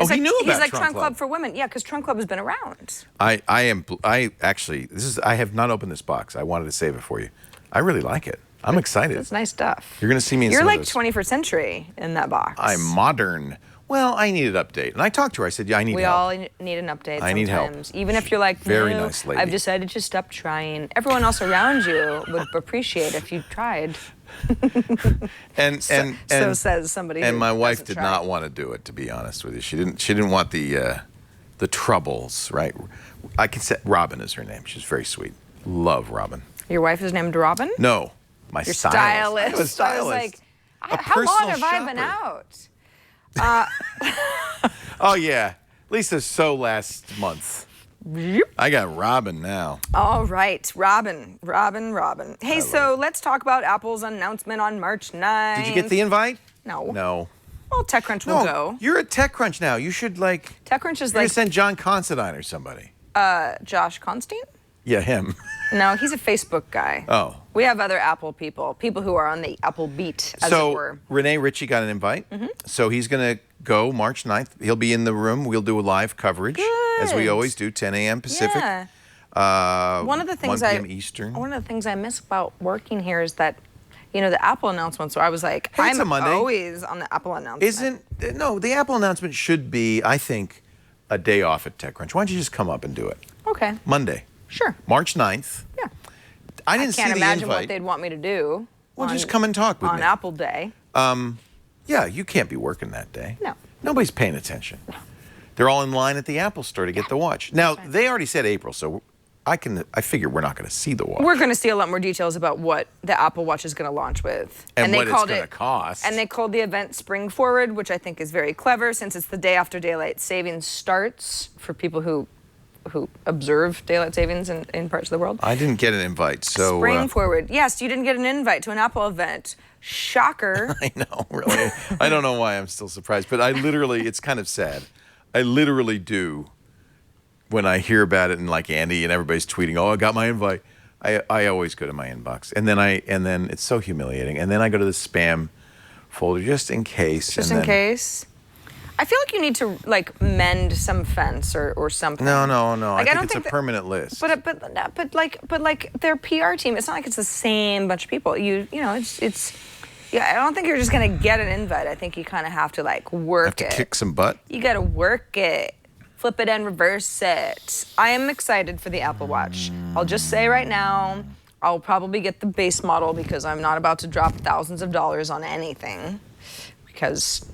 Oh, he knew about He's like Trunk Club for women. Yeah, because Trunk Club has been around. I have not opened this box. I wanted to save it for you. I really like it. I'm excited. It's nice stuff. You're going to see me in You're some like of those. 21st century in that box. I'm modern. Well, I need an update. And I talked to her. I said, yeah, I need We help. all need an update I need help. sometimes. Even if you're like, Very no, nice lady. I've decided to stop trying. Everyone else around you would appreciate if you tried. And So says somebody And who my wife doesn't did try. not want to do it, to be honest with you. She didn't want the troubles, right? I can say Robin is her name. She's very sweet. Love Robin. Your wife is named Robin? No, my Your stylist. stylist. I have a stylist. I was like, A how long personal have I been shopper. out? Oh, yeah. Lisa's so last month. I got Robin now. All right, Robin. Hey, so let's talk about Apple's announcement on March 9th. Did you get the invite? No. No. Well, TechCrunch will No, go. you're at TechCrunch now. You should TechCrunch is you're gonna like send John Considine or somebody. Josh Constantine? Yeah, him. No, he's a Facebook guy. Oh. We have other Apple people who are on the Apple beat, as it So were. Renee Ritchie got an invite. So he's going to go March 9th. He'll be in the room. We'll do a live coverage, as we Good. always do, 10 a.m. Pacific. Yeah. One One of the things 1 p.m. Eastern. One of the things I miss about working here is that, the Apple announcement. So I was like, Hey, it's I'm a Monday. always on the Apple announcement. The Apple announcement should be, I think, a day off at TechCrunch. Why don't you just come up and do it? Okay. Monday, Sure. March 9th. Yeah. I didn't Can't see the imagine invite. what they'd want me to do. Well, just come and talk with on me. Apple Day. Yeah, you can't be working that day. No. Nobody's paying attention. They're all in line at the Apple store to get the watch. Now, they already said April, so I figure we're not going to see the watch. We're going to see a lot more details about what the Apple Watch is going to launch with. And they what it's called gonna it- cost. And they called the event Spring Forward, which I think is very clever since it's the day after daylight savings starts for people who who observe daylight savings in parts of the world. I didn't get an invite, so Spring forward. Yes, you didn't get an invite to an Apple event. Shocker. I know, really. I don't know why I'm still surprised, but I literally, it's kind of sad. I literally do, when I hear about it and like Andy and everybody's tweeting, oh, I got my invite. I always go to my inbox, and then it's so humiliating. And then I go to the spam folder just in case. Just in case. I feel like you need to like mend some fence or something. No. Like, I think it's a permanent list. But like their PR team, it's not like it's the same bunch of people. You know, it's. Yeah, I don't think you're just gonna get an invite. I think you kind of have to like work it. Kick some butt. You gotta work it, flip it and reverse it. I am excited for the Apple Watch. I'll just say right now, I'll probably get the base model because I'm not about to drop thousands of dollars on anything, because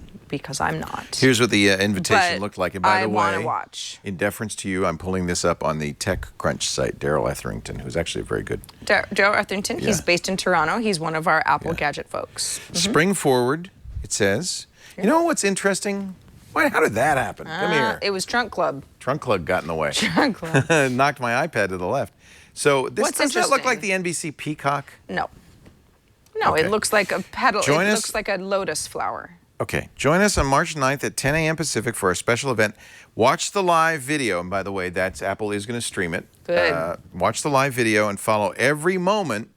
I'm not. Here's what the invitation looked like. And by the way, I want to watch. In deference to you, I'm pulling this up on the TechCrunch site. Daryl Etherington, who's actually very good. Daryl Etherington, he's based in Toronto. He's one of our Apple gadget folks. Spring forward, it says. You know what's interesting? How did that happen? Come here. It was Trunk Club. Trunk Club got in the way. Trunk Club. Knocked my iPad to the left. So this What's does that look interesting? like the NBC Peacock? No, Okay. it looks like a petal. Join it us. looks like a lotus flower. Okay, join us on March 9th at 10 a.m. Pacific for our special event. Watch the live video, and by the way, Apple is going to stream it. Good. Watch the live video and follow every moment.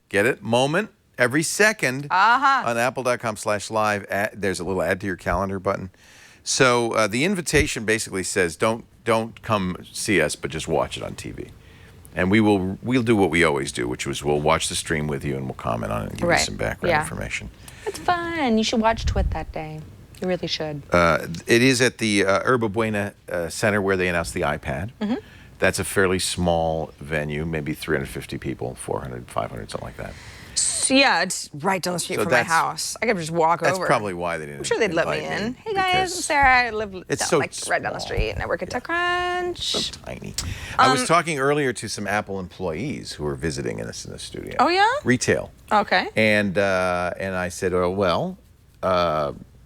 Get it? Moment. Every second on apple.com/live. There's a little add to your calendar button. So the invitation basically says, don't come see us, but just watch it on TV. And we'll do what we always do, which was we'll watch the stream with you and we'll comment on it and give you some background information. It's fun. You should watch Twit that day. You really should. It is at the Yerba Buena Center where they announced the iPad. Mm-hmm. That's a fairly small venue, maybe 350 people, 400, 500, something like that. So, yeah, it's right down the street from my house. I could just walk over. That's probably why they didn't. I'm sure they'd let me in. Hey guys, I'm Sarah. I live right down the street, and I work at TechCrunch. So tiny. I was talking earlier to some Apple employees who were visiting us in the studio. Oh yeah. Retail. Okay. And I said, oh well,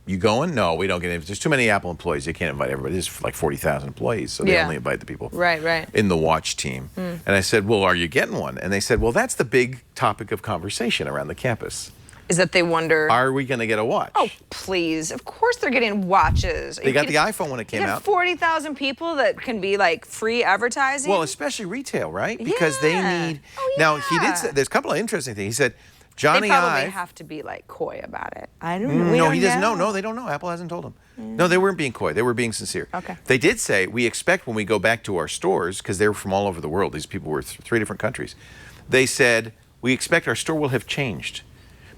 you going? No, we don't get in. There's too many Apple employees. They can't invite everybody. There's like 40,000 employees, so they only invite the people in the watch team. And I said, well, are you getting one? And they said, well, that's the big topic of conversation around the campus. Is that they wonder, are we going to get a watch? Oh, please. Of course they're getting watches. They got the iPhone when it came out. 40,000 people that can be like free advertising. Well, especially retail, right? Because they need. Now, he did say, there's a couple of interesting things. He said, Johnny Ive. They probably have to be like coy about it. I don't know. No, he doesn't know. No, they don't know. Apple hasn't told them. No, they weren't being coy. They were being sincere. Okay. They did say, we expect when we go back to our stores, because they were from all over the world. These people were 3 different countries. They said, we expect our store will have changed.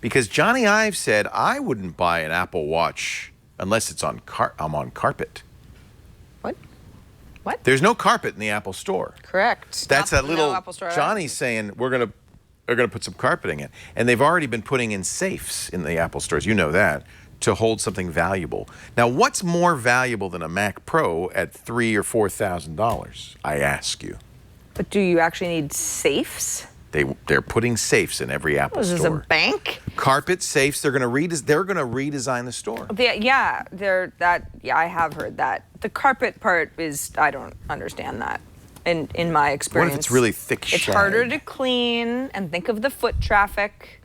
Because Johnny Ive said, I wouldn't buy an Apple Watch unless it's on I'm on carpet. What? There's no carpet in the Apple store. Correct. That's a little. Apple store Johnny's saying they're going to put some carpeting in, and they've already been putting in safes in the Apple stores. You know that, to hold something valuable. Now, what's more valuable than a Mac Pro at $3,000 or $4,000? I ask you. But do you actually need safes? They're putting safes in every Apple store. Is this a bank? Carpet safes. They're going to redesign the store. I have heard that. The carpet part is, I don't understand that. In my experience. What if it's really thick shag? It's harder to clean, and think of the foot traffic.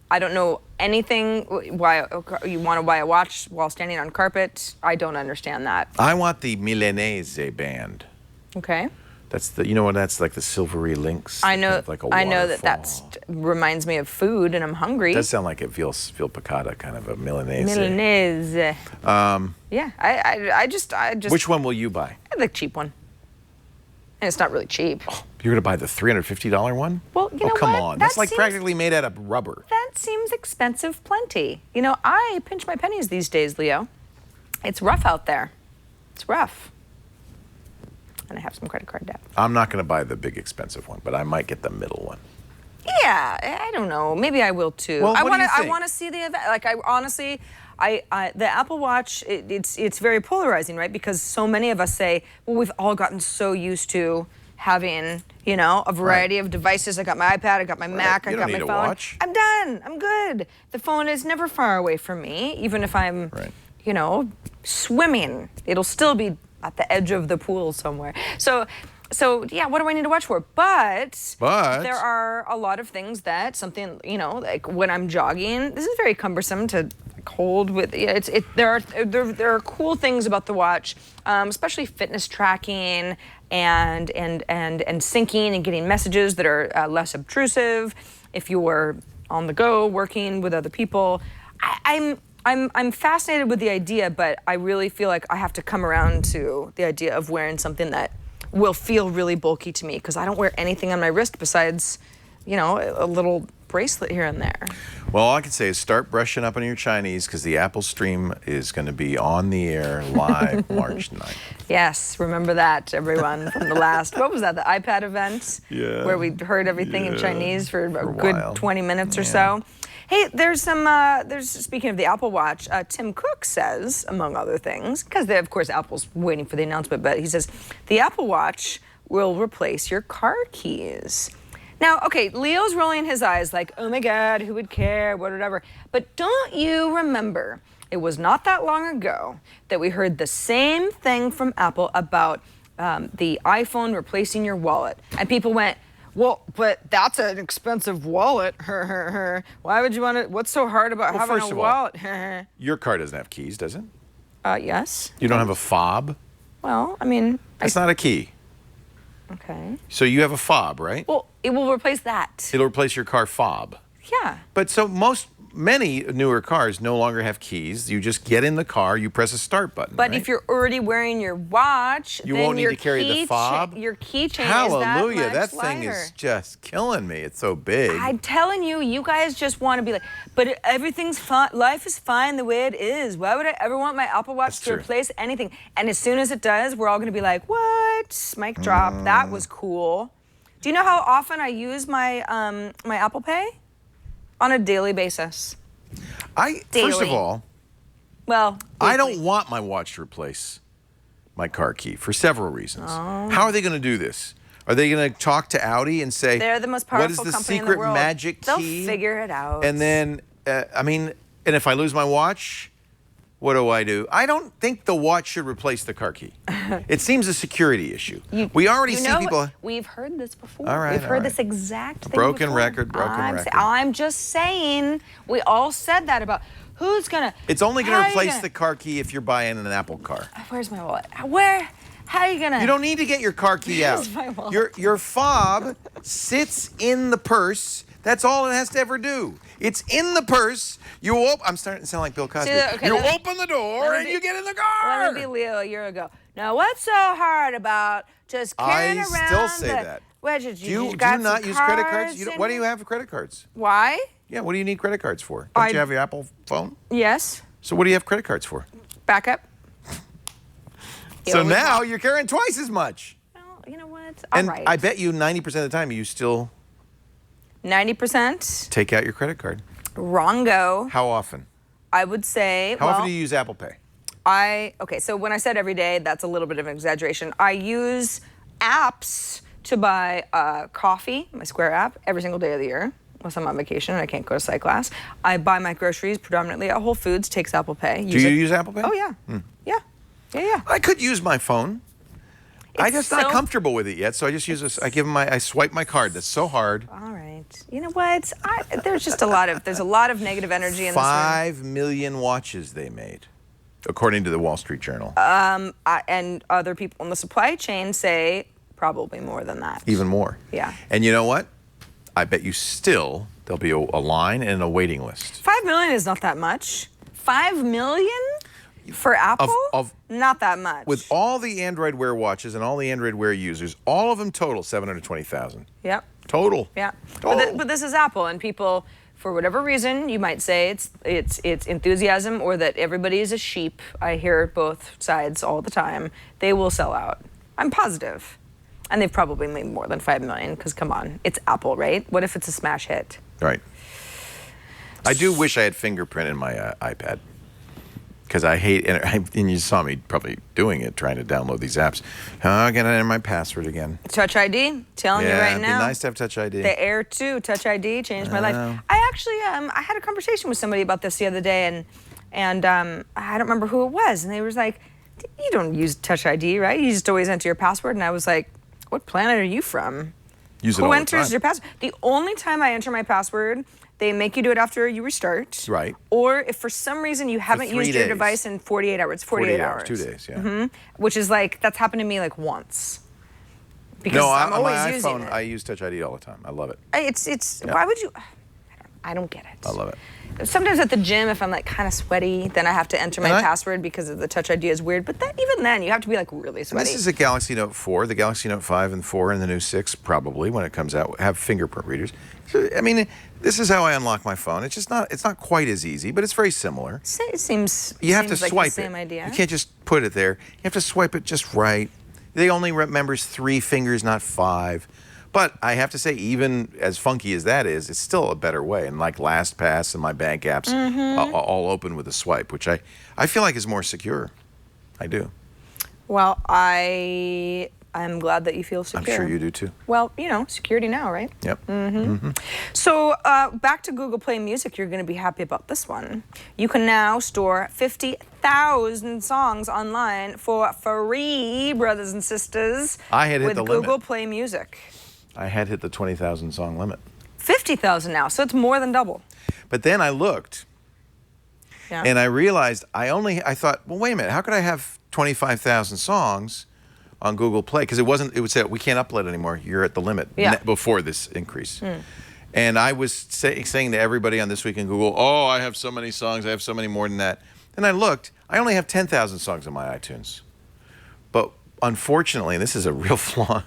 I don't know anything why you want to buy a watch while standing on carpet. I don't understand that. I want the Milanese band. Okay. That's that's like the silvery links. I know. Kind of like a I know waterfall. that reminds me of food, and I'm hungry. It does sound like a veal piccata, kind of a Milanese. Milanese. Yeah. I just. Which one will you buy? The cheap one. And it's not really cheap. Oh, you're going to buy the $350 one? Well, you know come what? on. That's like practically made out of rubber. That seems expensive plenty. You know, I pinch my pennies these days, Leo. It's rough out there. It's rough. And I have some credit card debt. I'm not going to buy the big expensive one, but I might get the middle one. Yeah, I don't know. Maybe I will too. Well, I want to see the event. Like, I honestly, the Apple Watch, it's very polarizing, right? Because so many of us say, well, we've all gotten so used to having, a variety of devices. I got my iPad, I got my Mac, I got my phone. Watch. I'm done. I'm good. The phone is never far away from me, even if I'm, swimming. It'll still be at the edge of the pool somewhere. So yeah, what do I need to watch for? But there are a lot of things that something, you know, like when I'm jogging, this is very cumbersome to hold with. There are cool things about the watch, especially fitness tracking and syncing and getting messages that are less obtrusive. If you're on the go working with other people, I'm fascinated with the idea, but I really feel like I have to come around to the idea of wearing something that will feel really bulky to me, because I don't wear anything on my wrist besides, you know, a little bracelet here and there. Well, all I can say is start brushing up on your Chinese, because the Apple stream is going to be on the air live March 9th. Yes, remember that, everyone, from the last, what was that, the iPad event? Yeah. Where we heard everything in Chinese for a a good while. 20 minutes or so. Hey, there's speaking of the Apple Watch, Tim Cook says, among other things, because of course Apple's waiting for the announcement, but he says, the Apple Watch will replace your car keys. Now, okay, Leo's rolling his eyes like, oh my God, who would care, whatever. But don't you remember, it was not that long ago that we heard the same thing from Apple about the iPhone replacing your wallet. And people went, well, but that's an expensive wallet. Why would you want to? What's so hard about having first a of all, wallet? Your car doesn't have keys, does it? Yes. You don't have a fob? Well, I mean, That's not a key. okay. So you have a fob, right? Well, it will replace that. It'll replace your car fob. Yeah. But so many newer cars no longer have keys. You just get in the car, you press a start button. But right? if you're already wearing your watch, You then won't need your to carry the fob? your keychain is that Hallelujah, much that lighter. thing is just killing me. It's so big. I'm telling you, you guys just want to be like, but everything's fine. Life is fine the way it is. Why would I ever want my Apple Watch That's to true. replace anything? And as soon as it does, we're all going to be like, what? Mic drop. That was cool. Do you know how often I use my my Apple Pay? On a daily basis. First of Daily. all, Well, I weekly. don't want my watch to replace my car key for several reasons. Oh. How are they going to do this? Are they going to talk to Audi and say, They're the most what is powerful the company in the secret world. magic They'll key? figure it out. And then, and if I lose my watch, what do? I don't think the watch should replace the car key. It seems a security issue. We already You see know people. what? We've heard this before. All right, We've all heard right. this exact thing Broken before. record, broken record. I'm just saying, we all said that about who's gonna. It's only going how to are you replace gonna- the car key if you're buying an Apple car. Where's my wallet? How are you gonna? You don't need to get your car key out. Where's my wallet? Your fob sits in the purse. That's all it has to ever do. It's in the purse. I'm starting to sound like Bill Cosby. Okay, you let me- open the door let me and be- you get in the car. Let me be Leo a year ago. Now, what's so hard about just carrying I around? still say that. What, Do you not use credit cards? Why do you have credit cards? Why? Yeah, what do you need credit cards for? Don't I- you have your Apple phone? Yes. So what do you have credit cards for? Backup. So now you're carrying twice as much. Well, you know what? All And right. I bet you 90% of the time you still 90%. take out your credit card. Wrongo. How often? I would say. How often do you use Apple Pay? Okay, so when I said every day, that's a little bit of an exaggeration. I use apps to buy coffee, my Square app, every single day of the year. Unless I'm on vacation and I can't go to psych class. I buy my groceries predominantly at Whole Foods, takes Apple Pay. Do you use Apple Pay? Oh, yeah. Yeah. I could use my phone. I'm It's just not so- comfortable with it yet, so I just use this. I swipe my card. That's so hard. All right. You know what? There's a lot of negative energy in this room. 5 million watches they made, according to the Wall Street Journal. And other people in the supply chain say probably more than that. Even more. Yeah. And you know what? I bet you still there'll be a line and a waiting list. 5 million is not that much. 5 million for Apple? Not that much. With all the Android Wear watches and all the Android Wear users, all of them total 720,000. Yep. Total. Yeah. Total. But this is Apple, and people, for whatever reason, you might say it's enthusiasm or that everybody is a sheep. I hear both sides all the time. They will sell out. I'm positive. And they've probably made more than 5 million, because come on, it's Apple, right? What if it's a smash hit? Right. I do wish I had fingerprint in my iPad. Because I hate, and you saw me probably doing it, trying to download these apps. Oh, I gotta enter my password again. Touch ID, telling you right it'd now. be nice to have Touch ID. The Air 2 Touch ID changed my life. know. I actually, I had a conversation with somebody about this the other day, and I don't remember who it was, and they was like, you don't use Touch ID, right? You just always enter your password. And I was like, what planet are you from? Use it all Who the enters time. your password? The only time I enter my password, they make you do it after you restart. Right. Or if for some reason you haven't 3 used your days. device in 48 hours, 48 hours. 2 days, yeah. Which is like, that's happened to me like once. Because No, I'm on always my using iPhone, it. I use Touch ID all the time. I love it. Why would you? I don't get it. I love it. Sometimes at the gym, if I'm like kind of sweaty, then I have to enter my password because of the Touch ID is weird. But even then, you have to be like really sweaty. This is a Galaxy Note 4. The Galaxy Note 5 and 4 and the new 6 probably, when it comes out, have fingerprint readers. So, I mean, this is how I unlock my phone. It's just not. It's not quite as easy, but it's very similar. It seems. You have to like swipe the same it. idea. You can't just put it there. You have to swipe it just right. They only remembers 3 fingers, not 5. But I have to say, even as funky as that is, it's still a better way. And like LastPass and my bank apps, all open with a swipe, which I feel like is more secure. I do. Well, I'm glad that you feel secure. I'm sure you do too. Well, security now, right? Yep. So back to Google Play Music, you're going to be happy about this one. You can now store 50,000 songs online for free, brothers and sisters. I had hit the with limit. Google Play Music. I had hit the 20,000 song limit. 50,000 now, so it's more than double. But then I looked, Yeah. and I realized I thought, well, wait a minute, how could I have 25,000 songs on Google Play? Because it would say, we can't upload anymore. You're at the limit before this increase. And I was saying to everybody on This Week in Google, oh, I have so many songs. I have so many more than that. Then I looked. I only have 10,000 songs on my iTunes. But unfortunately, and this is a real flaw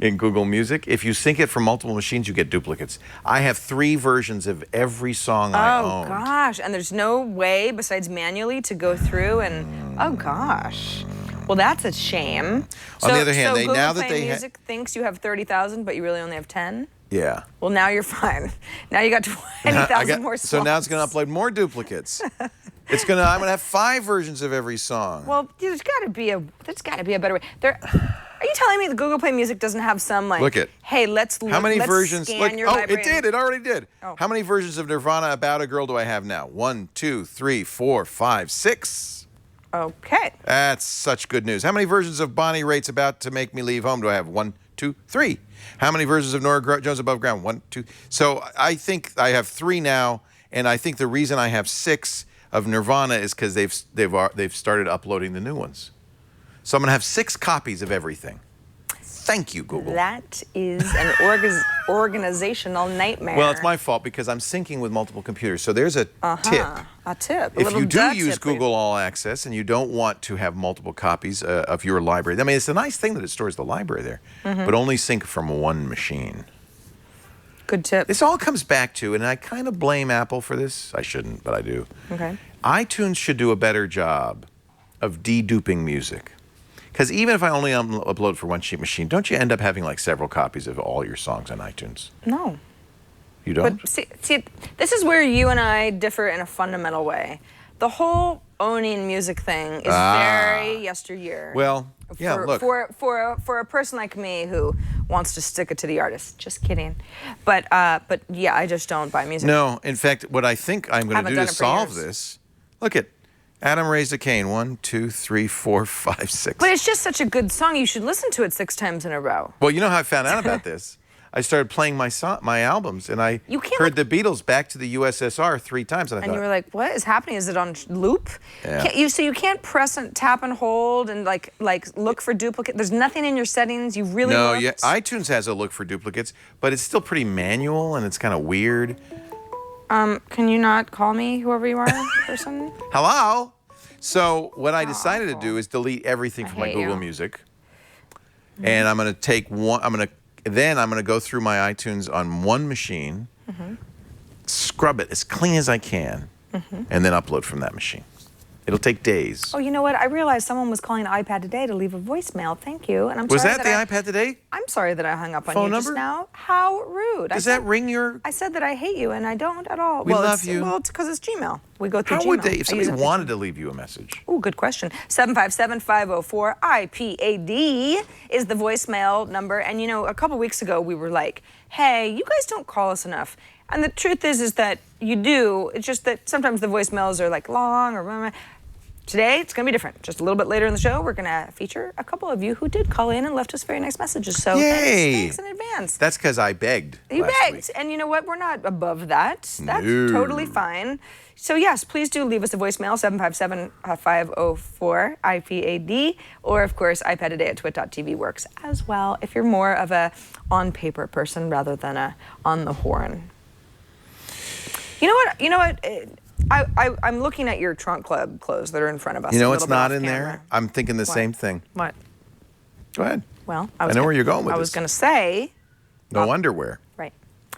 in Google Music, if you sync it from multiple machines, you get duplicates. I have 3 versions of every song I own. Oh, gosh. And there's no way besides manually to go through and, oh, gosh. Well, that's a shame. On the other hand, Google now that Play they Music thinks you have 30,000, but you really only have 10? Yeah. Well, now you're fine. Now you got 20,000 more songs. So now it's going to upload more duplicates. I'm going to have 5 versions of every song. Well, there's got to be a better way. Are you telling me the Google Play Music doesn't have some like? Look it. Hey, let's How many let's versions? Scan Look, your oh, library it did. It already did. Oh. How many versions of Nirvana About a Girl do I have now? 1, 2, 3, 4, 5, 6. Okay. That's such good news. How many versions of Bonnie Raitt's About to Make Me Leave Home do I have? 1, 2, 3. How many versions of Nora Jones Above Ground? 1, 2. So I think I have 3 now, and I think the reason I have 6 of Nirvana is because they've started uploading the new ones. So I'm going to have 6 copies of everything. Thank you, Google. That is an organizational nightmare. Well, it's my fault because I'm syncing with multiple computers. So there's a tip. A tip. If you do use Google All Access and you don't want to have multiple copies of your library, I mean, it's a nice thing that it stores the library there, but only sync from one machine. Good tip. This all comes back to, and I kind of blame Apple for this. I shouldn't, but I do. Okay. iTunes should do a better job of deduping music. Because even if I only upload for one sheet machine, don't you end up having like several copies of all your songs on iTunes? No. You don't? But see, this is where you and I differ in a fundamental way. The whole owning music thing is very yesteryear. Well, yeah, look. For a person like me who wants to stick it to the artist. Just kidding. But yeah, I just don't buy music. No, in fact, what I think I'm going to do to solve years. this, look at Adam Raised a Cane. 1, 2, 3, 4, 5, 6. But it's just such a good song. You should listen to it 6 times in a row. Well, you know how I found out about this? I started playing my albums, and I heard the Beatles Back to the USSR 3 times, and I thought, you were like, "What is happening? Is it on loop?" Yeah. So you can't press and tap and hold and like look for duplicate. There's nothing in your settings. You really no, looked? yeah. iTunes has a look for duplicates, but it's still pretty manual, and it's kind of weird. Can you not call me, whoever you are, person? Hello. So what I decided to do is delete everything from my Google Music, and I'm going to take one. Then I'm going to go through my iTunes on one machine, scrub it as clean as I can, and then upload from that machine. It'll take days. Oh, you know what? I realized someone was calling the iPad today to leave a voicemail. Thank you. And I'm Was sorry that the iPad today? I'm sorry that I hung up on Phone you number? just now. How rude. Does that ring your... I said that I hate you, and I don't at all. We love you. Well, it's because it's Gmail. We go through Gmail. How would they... If somebody wanted to leave you a message? Oh, good question. 757-504-IPAD is the voicemail number. And, you know, a couple weeks ago, we were like, hey, you guys don't call us enough. And the truth is that you do. It's just that sometimes the voicemails are, like, long or... Today, it's going to be different. Just a little bit later in the show, we're going to feature a couple of you who did call in and left us very nice messages. So thanks in advance. That's because I begged. You last begged. week. And you know what? We're not above that. That's No. totally fine. So yes, please do leave us a voicemail, 757-504-IPAD. Or, of course, iPad today at twit.tv works as well if you're more of a on-paper person rather than a on the horn. You know what? I'm looking at your Trunk Club clothes that are in front of us. You know a what's little bit not off in camera. there? I'm thinking the same thing. What? Go ahead. Well, I know where you're going with I was this. going to say... No underwear. Right.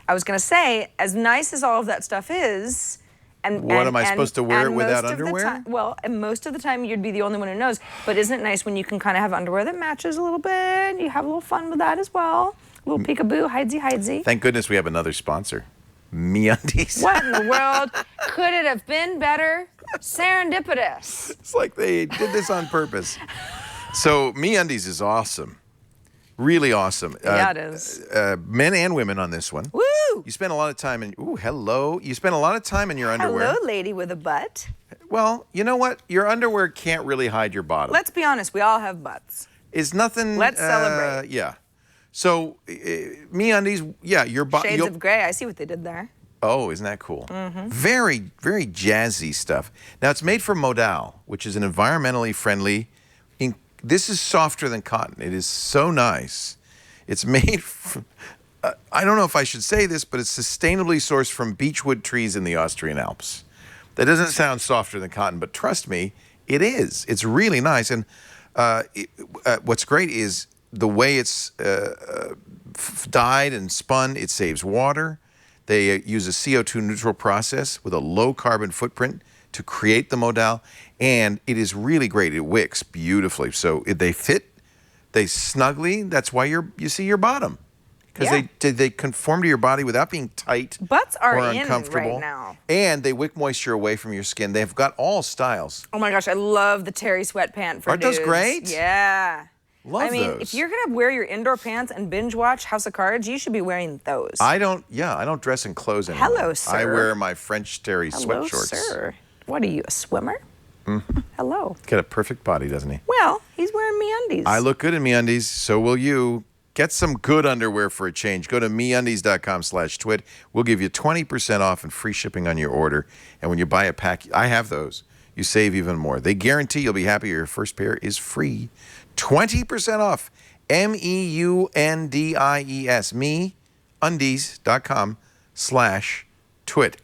I was going to say, as nice as all of that stuff is... What, am I supposed to wear it without underwear? And most of the time you'd be the only one who knows. But isn't it nice when you can kind of have underwear that matches a little bit? You have a little fun with that as well. A little peekaboo, hidesy. Thank goodness we have another sponsor. MeUndies. What in the world? Could it have been better? Serendipitous. It's like they did this on purpose. So MeUndies is awesome. Really awesome. Yeah, it is. Men and women on this one. Woo! You spend a lot of time in... Ooh, hello. You spend a lot of time in your underwear. Hello, lady with a butt. Well, you know what? Your underwear can't really hide your bottom. Let's be honest. We all have butts. It's nothing... Let's celebrate. Yeah. So, MeUndies, yeah, your bottom... Shades of gray. I see what they did there. Oh, isn't that cool? Mm-hmm. Very, very jazzy stuff. Now, it's made from modal, which is an environmentally friendly... This is softer than cotton. It is so nice. It's made from... I don't know if I should say this, but it's sustainably sourced from beechwood trees in the Austrian Alps. That doesn't sound softer than cotton, but trust me, it is. It's really nice. And what's great is the way it's dyed and spun, it saves water. They use a CO2 neutral process with a low carbon footprint to create the modal, and it is really great. It wicks beautifully. So they fit, they snugly. That's why you see your bottom. Because they conform to your body without being tight Butts are or in uncomfortable. right now. And they wick moisture away from your skin. They've got all styles. Oh my gosh, I love the Terry sweatpant for Aren't dudes. those great? Yeah. Love I mean, those. if you're gonna wear your indoor pants and binge watch House of Cards, you should be wearing those. I don't dress in clothes anymore. Hello, sir. I wear my French Terry Hello, sweat shorts. sir. What are you, a swimmer? Mm-hmm. Hello. Got a perfect body, doesn't he? Well, he's wearing MeUndies. I look good in MeUndies, so will you. Get some good underwear for a change. Go to MeUndies.com/twit. We'll give you 20% off and free shipping on your order. And when you buy a pack, I have those, you save even more. They guarantee you'll be happy your first pair is free. 20% off. MEUNDIES. MeUndies.com/twit.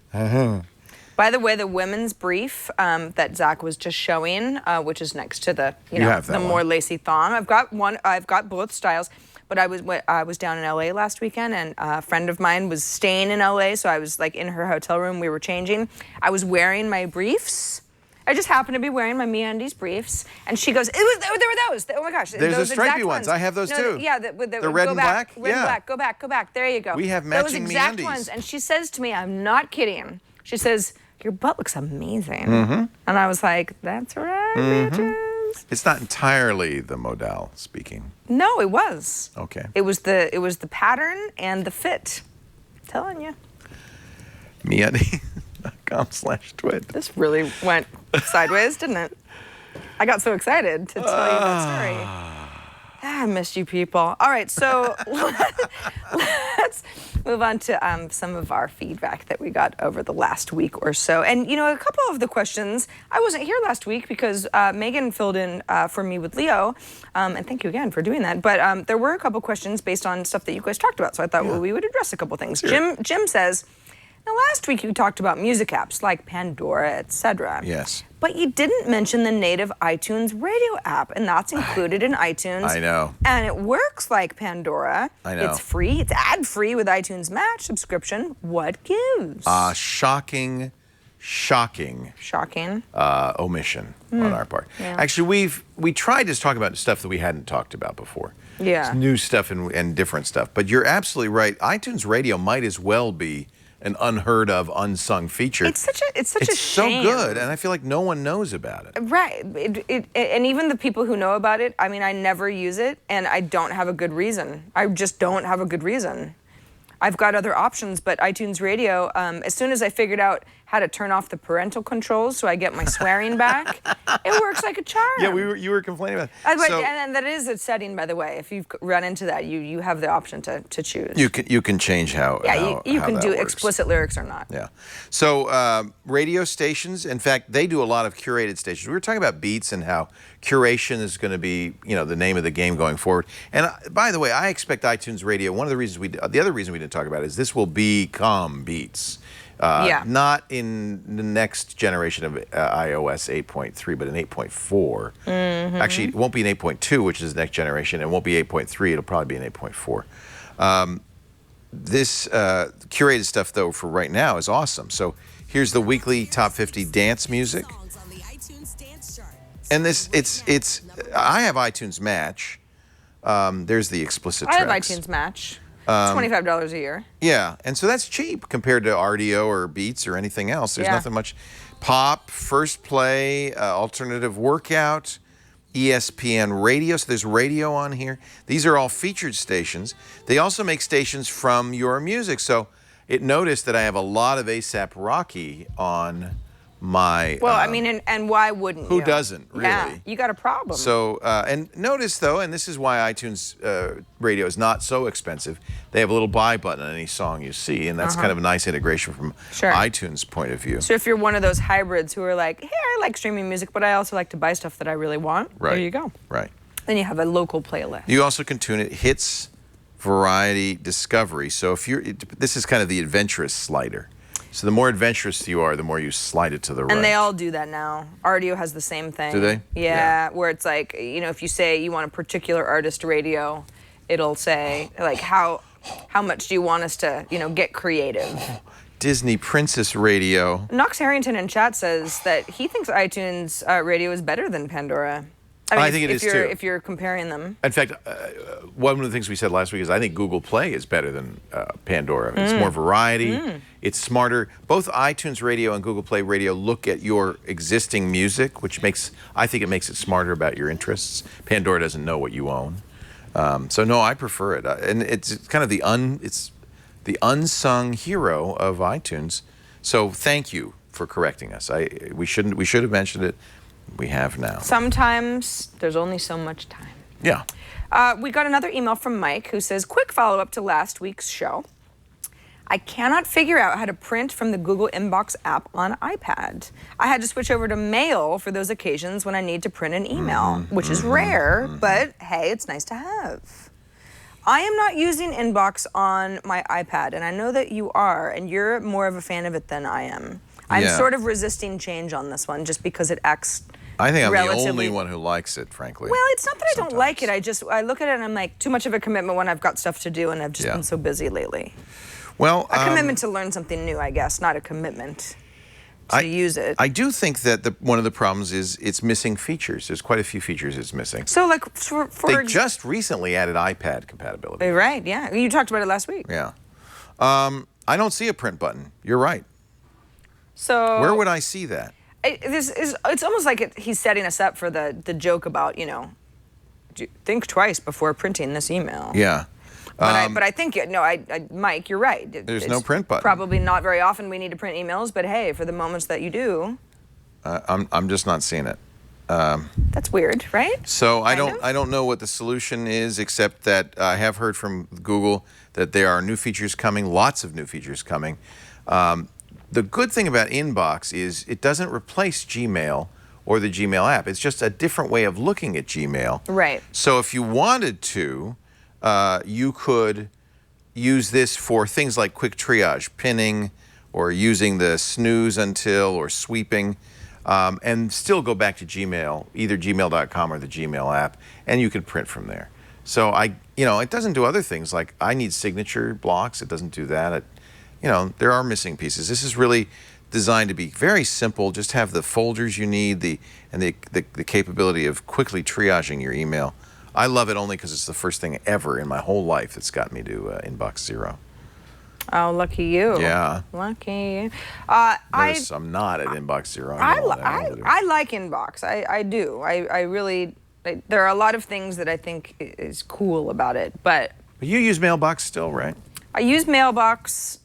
By the way, the women's brief that Zach was just showing, which is next to the have that the one. more lacy thong. I've got both styles. But I was down in LA last weekend, and a friend of mine was staying in LA, so I was like in her hotel room. We were changing. I was wearing my briefs. I just happened to be wearing my MeUndies briefs, and she goes, there were those. Oh my gosh, There's those the stripy exact ones. I have those too. Yeah, The red go and back, black? Red and Yeah. black. Go back. There you go. We have those matching exact MeUndies. ones. And she says to me, I'm not kidding. She says, your butt looks amazing. Mm-hmm. And I was like, that's right, bitches. It's not entirely the modal speaking. No, it was. Okay. It was the pattern and the fit. I'm telling you. MeUndies.com/twit. This really went sideways, didn't it? I got so excited to tell you that story. I missed you people. All right, so let's move on to some of our feedback that we got over the last week or so. And, a couple of the questions, I wasn't here last week because Megan filled in for me with Leo, and thank you again for doing that. But there were a couple questions based on stuff that you guys talked about, so I thought we would address a couple things. Sure. Jim says, now last week you talked about music apps like Pandora, etc. Yes. But you didn't mention the native iTunes radio app, and that's included in iTunes. I know. And it works like Pandora. I know. It's free. It's ad-free with iTunes Match subscription. What gives? Shocking omission on our part. Yeah. Actually, we tried to talk about stuff that we hadn't talked about before. Yeah. It's new stuff and different stuff. But you're absolutely right. iTunes Radio might as well be an unheard of, unsung feature. It's such a It's so shame. good, and I feel like no one knows about it. Right. And even the people who know about it, I mean, I never use it, and I don't have a good reason. I just don't have a good reason. I've got other options, but iTunes Radio, as soon as I figured out how to turn off the parental controls so I get my swearing back, it works like a charm. Yeah, you were complaining about it. And that is a setting, by the way. If you've run into that, you have the option to choose. You can change how. Yeah, you how can that do works. explicit lyrics or not. Yeah. So radio stations, in fact, they do a lot of curated stations. We were talking about beats and how curation is going to be, the name of the game going forward. And by the way, I expect iTunes Radio. One of the reasons the other reason we didn't talk about it is this will become Beats. Not in the next generation of iOS 8.3, but in 8.4. Actually, it won't be in 8.2, which is the next generation. It won't be 8.3. It'll probably be in 8.4. This curated stuff, though, for right now is awesome. So here's the weekly top 50 dance music. And it's I have iTunes Match. There's the explicit I have tracks. iTunes Match. It's $25 a year. Yeah, and so that's cheap compared to RDO or Beats or anything else. There's nothing much. Pop, First Play, Alternative Workout, ESPN Radio. So there's radio on here. These are all featured stations. They also make stations from your music. So it noticed that I have a lot of A$AP Rocky on my... Well, I mean, and why wouldn't you? Who doesn't, really? Yeah, you got a problem. So, and notice, though, and this is why iTunes Radio is not so expensive, they have a little buy button on any song you see, and that's kind of a nice integration from iTunes' point of view. So if you're one of those hybrids who are like, hey, I like streaming music, but I also like to buy stuff that I really want, there you go. Right. Then you have a local playlist. You also can tune it Hits, Variety, Discovery. So if you're, this is kind of the adventurous slider. So the more adventurous you are, the more you slide it to the right. And they all do that now. RDO has the same thing. Do they? Yeah, where it's like, if you say you want a particular artist radio, it'll say, like, how much do you want us to, get creative? Disney Princess Radio. Knox Harrington in chat says that he thinks iTunes Radio is better than Pandora. I think it is, too. If you're comparing them. In fact, one of the things we said last week is I think Google Play is better than Pandora. It's more variety. It's smarter. Both iTunes Radio and Google Play Radio look at your existing music, which I think it makes it smarter about your interests. Pandora doesn't know what you own. So no, I prefer it. And it's kind of it's the unsung hero of iTunes. So thank you for correcting us. We should have mentioned it. We have now. Sometimes there's only so much time. Yeah. We got another email from Mike who says, quick follow-up to last week's show. I cannot figure out how to print from the Google Inbox app on iPad. I had to switch over to Mail for those occasions when I need to print an email, which is rare, but hey, it's nice to have. I am not using Inbox on my iPad, and I know that you are, and you're more of a fan of it than I am. I'm sort of resisting change on this one just because it acts I think I'm the only one who likes it, frankly. Well, it's not that I don't like it. I look at it and I'm like, too much of a commitment when I've got stuff to do, and I've just been so busy lately. Well, a commitment to learn something new, I guess, not a commitment to use it. I do think that one of the problems is it's missing features. There's quite a few features it's missing. So, like, they just recently added iPad compatibility. Right, yeah. You talked about it last week. Yeah. I don't see a print button. You're right. So where would I see that? It's almost like he's setting us up for the joke about, think twice before printing this email. Yeah. But I think, Mike, you're right. There's no print button. Probably not very often we need to print emails, but hey, for the moments that you do. I'm just not seeing it. That's weird, right? So I don't know what the solution is, except that I have heard from Google that there are new features coming, lots of new features coming. The good thing about Inbox is it doesn't replace Gmail or the Gmail app. It's just a different way of looking at Gmail. Right. So if you wanted to, you could use this for things like quick triage, pinning, or using the snooze until or sweeping, and still go back to Gmail, either gmail.com or the Gmail app, and you can print from there. So it doesn't do other things like I need signature blocks. It doesn't do that. There are missing pieces. This is really designed to be very simple. Just have the folders you need, the capability of quickly triaging your email. I love it only because it's the first thing ever in my whole life that's got me to Inbox Zero. Oh, lucky you. Yeah. Lucky. Notice I'm not at Inbox Zero. I like Inbox. I do. I really. There are a lot of things that I think is cool about it, but. You use Mailbox still, right? I use Mailbox,